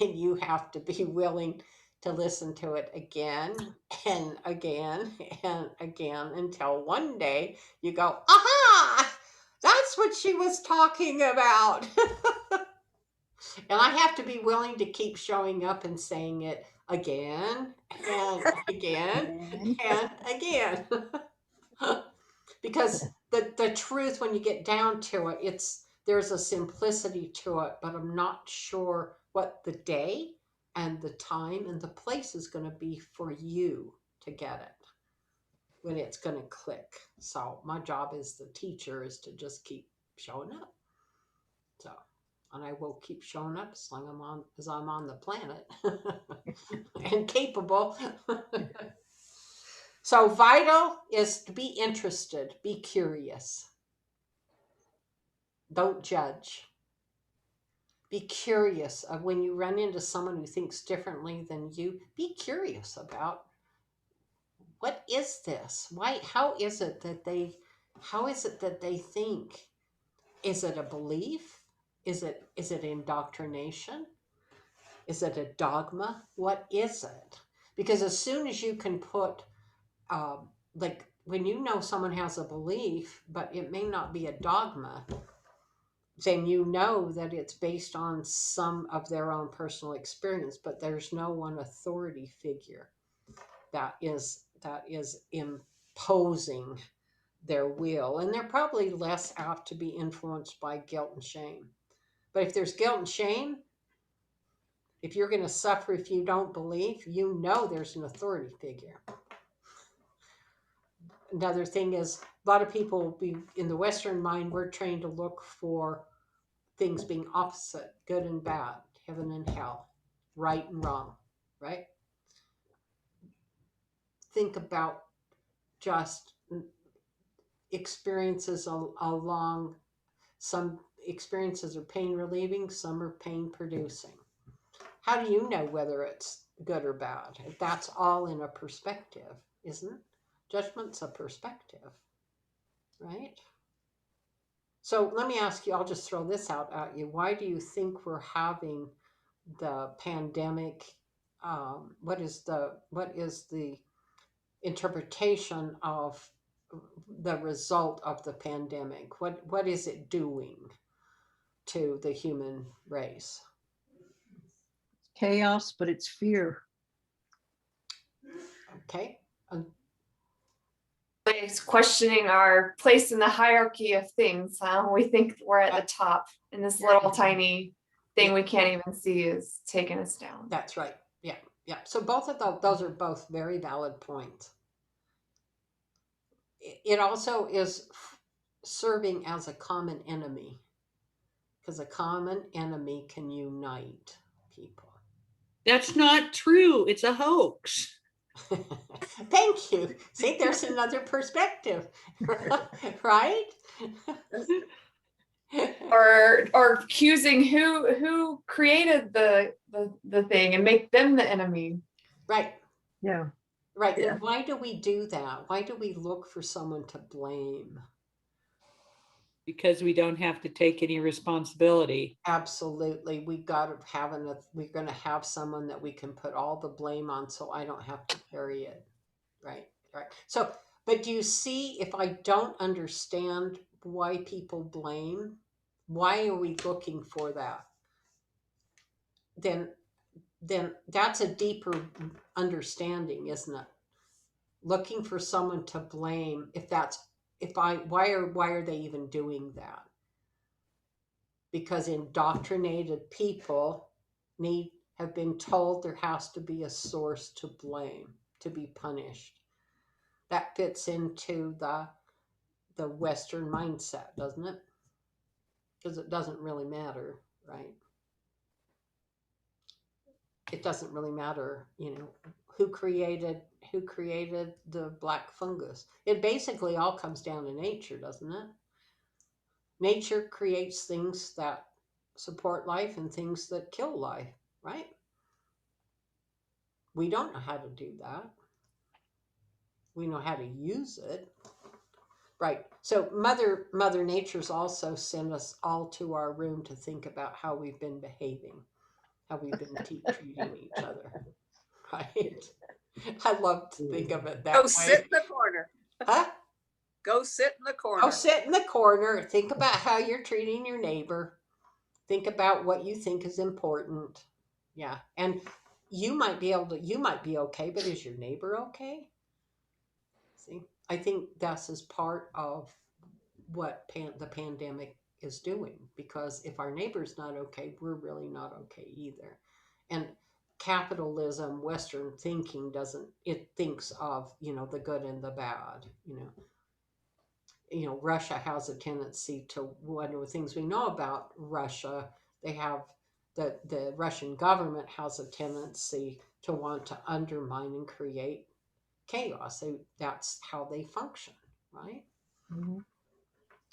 And you have to be willing to listen to it again and again and again until one day you go, aha, that's what she was talking about. And I have to be willing to keep showing up and saying it again and again and again. Because the truth, when you get down to it, there's a simplicity to it, but I'm not sure what the day and the time and the place is going to be for you to get it, when it's going to click. So my job as the teacher is to just keep showing up. So, and I will keep showing up as long as I'm on the planet and capable. So vital is to be interested, be curious. Don't judge. Be curious of when you run into someone who thinks differently than you. Be curious about, what is this? Why? How is it that they think? Is it a belief? Is it indoctrination? Is it a dogma? What is it? Because as soon as you can put, like when you know someone has a belief, but it may not be a dogma, then you know that it's based on some of their own personal experience, but there's no one authority figure that is imposing their will, and they're probably less apt to be influenced by guilt and shame. But if there's guilt and shame, if you're going to suffer if you don't believe, there's an authority figure. Another thing is, a lot of people in the Western mind, we're trained to look for things being opposite, good and bad, heaven and hell, right and wrong, right? Think about just experiences along. Some experiences are pain relieving, some are pain producing. How do you know whether it's good or bad? That's all in a perspective, isn't it? Judgment's a perspective, right? So let me ask you, I'll just throw this out at you. Why do you think we're having the pandemic? What is the interpretation of the result of the pandemic? What is it doing to the human race? Chaos, but it's fear. Okay. It's questioning our place in the hierarchy of things. We think we're at the top, and this little tiny thing we can't even see is taking us down. That's right. Yeah. Yeah. So both of those are both very valid points. It also is serving as a common enemy, because a common enemy can unite people. That's not true. It's a hoax. Thank you. See, there's another perspective, right? Or accusing who created the thing and make them the enemy. Right. Yeah. Right. Yeah. And why do we do that? Why do we look for someone to blame? Because we don't have to take any responsibility. Absolutely. We're going to have someone that we can put all the blame on, so I don't have to carry it. Right. Right. So, but do you see, if I don't understand why people blame, why are we looking for that? Then that's a deeper understanding, isn't it? Looking for someone to blame. Why are they even doing that? Because indoctrinated people have been told there has to be a source to blame, to be punished. That fits into the Western mindset, doesn't it? Because it doesn't really matter, right? It doesn't really matter, who created the black fungus. It basically all comes down to nature, doesn't it? Nature creates things that support life and things that kill life, right? We don't know how to do that. We know how to use it. Right. So Mother Nature's also sent us all to our room to think about how we've been behaving, how we've been treating each other. Right. I love to think of it that Go way. sit in the corner. Huh? Go sit in the corner. Go sit in the corner. Think about how you're treating your neighbor. Think about what you think is important. Yeah. And you might be okay, but is your neighbor okay? See, I think that's as part of what the pandemic is doing, because if our neighbor's not okay, we're really not okay either. And capitalism, Western thinking it thinks of, the good and the bad, Russia has a tendency to, one of the things we know about Russia, they have the Russian government has a tendency to want to undermine and create chaos. That's how they function, right? Mhm.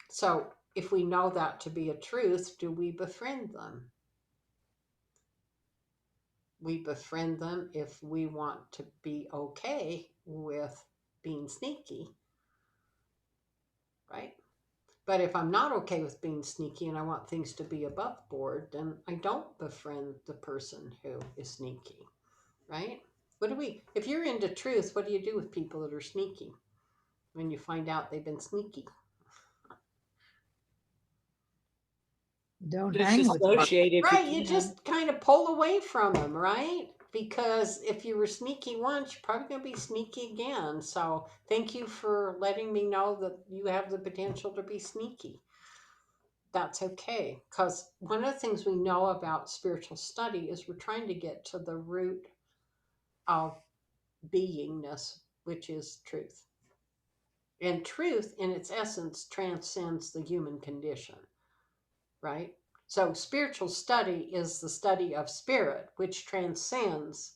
So if we know that to be a truth, do we befriend them? We befriend them if we want to be okay with being sneaky, right? But if I'm not okay with being sneaky and I want things to be above board, then I don't befriend the person who is sneaky, right? If you're into truth, what do you do with people that are sneaky when you find out they've been sneaky? Don't hang with them. Disassociate if Right, you you can. just kind of pull away from them, right? Because if you were sneaky once, you're probably going to be sneaky again. So thank you for letting me know that you have the potential to be sneaky. That's okay. Because one of the things we know about spiritual study is we're trying to get to the root of beingness, which is truth. And truth, in its essence, transcends the human condition, right? So spiritual study is the study of spirit, which transcends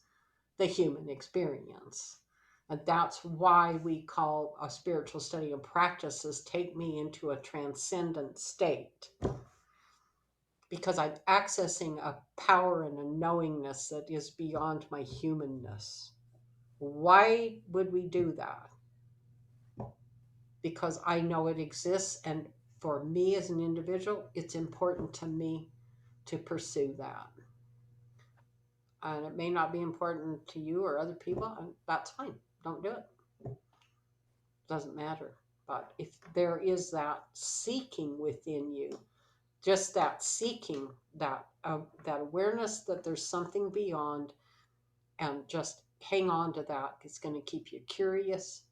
the human experience. And that's why we call a spiritual study and practices take me into a transcendent state. Because I'm accessing a power and a knowingness that is beyond my humanness. Why would we do that? Because I know it exists, and for me as an individual, it's important to me to pursue that. And it may not be important to you or other people, and that's fine. Don't do it. Doesn't matter. But if there is that seeking within you, just that seeking, that awareness that there's something beyond, and just hang on to that, it's going to keep you curious.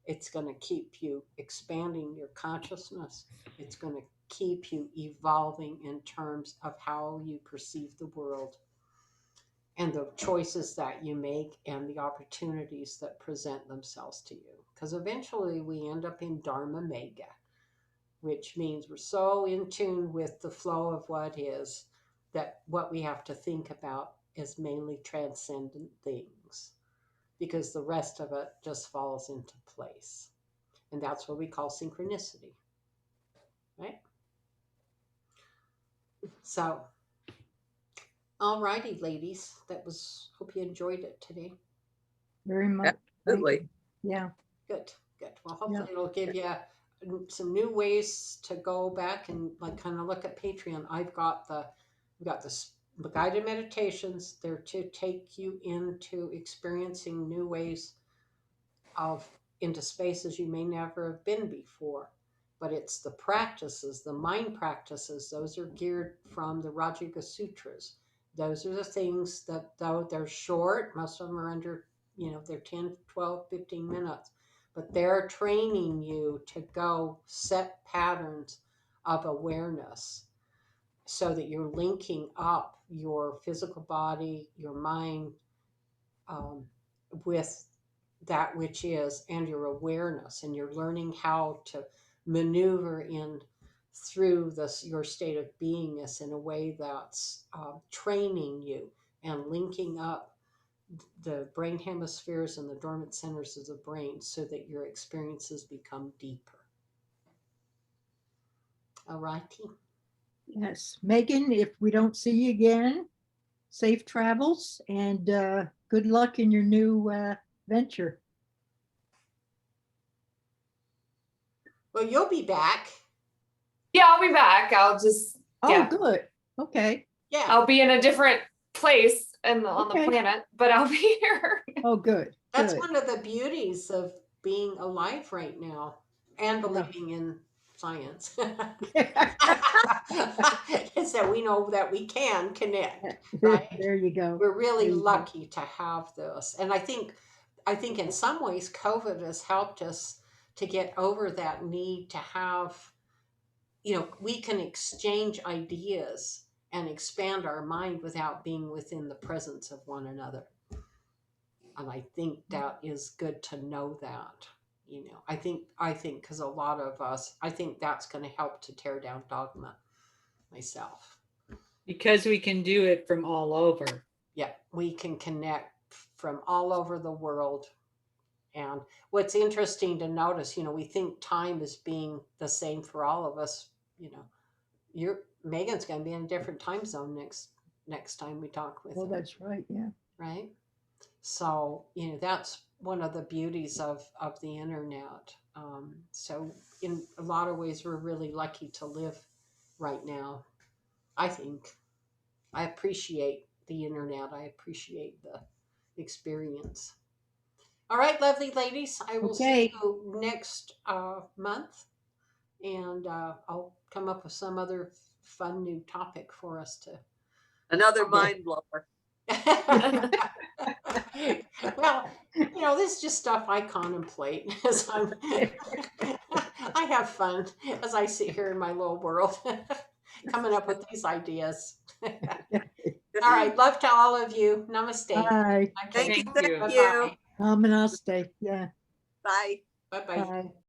It's going to keep you expanding your consciousness. It's going to keep you evolving in terms of how you perceive the world. and the choices that you make and the opportunities that present themselves to you. Because eventually we end up in Dharma Mega, which means we're so in tune with the flow of what is that what we have to think about is mainly transcendent things, because the rest of it just falls into place. And that's what we call synchronicity, right? So, all righty, ladies. That was, hope you enjoyed it today. Very much. Absolutely. Yeah. Good, good. Well, hopefully it'll give you some new ways to go back and like kind of look at Patreon. We've got the guided meditations. They're to take you into experiencing new ways of into spaces you may never have been before. But it's the practices, the mind practices, those are geared from the Rajyoga Sutras. Those are the things that, though they're short, most of them are under, they're 10, 12, 15 minutes, but they're training you to go set patterns of awareness so that you're linking up your physical body, your mind, with that which is, and your awareness, and you're learning how to maneuver in through this your state of beingness in a way that's training you and linking up the brain hemispheres and the dormant centers of the brain so that your experiences become deeper. All righty. Yes. Megan, if we don't see you again, safe travels and good luck in your new venture. Well, you'll be back. Yeah, I'll be back. I'll just, Oh, yeah, good. Okay. Yeah. I'll be in a different place and on the Okay. planet, but I'll be here. Oh, good. That's Good. one of the beauties of being alive right now and believing in science. Is that we know that we can connect, right? There you go. We're really There you go. lucky to have this. And I think in some ways COVID has helped us to get over that need to have, we can exchange ideas and expand our mind without being within the presence of one another. And I think that is good to know that, I think because a lot of us, I think that's going to help to tear down dogma myself. Because we can do it from all over. Yeah, we can connect from all over the world. And what's interesting to notice, we think time is being the same for all of us. Megan's going to be in a different time zone next time we talk with Oh, her. that's right. Yeah. Right. So, that's one of the beauties of the internet. So in a lot of ways, we're really lucky to live right now. I think I appreciate the internet. I appreciate the experience. All right, lovely ladies, I will see you next month, and I'll come up with some other fun new topic for us to. Another mind blower. Well, this is just stuff I contemplate as I have fun as I sit here in my little world coming up with these ideas. All right. Love to all of you. Namaste. Bye. Thank you. Bye-bye. Namaste. Yeah. Bye. Bye-bye. Bye.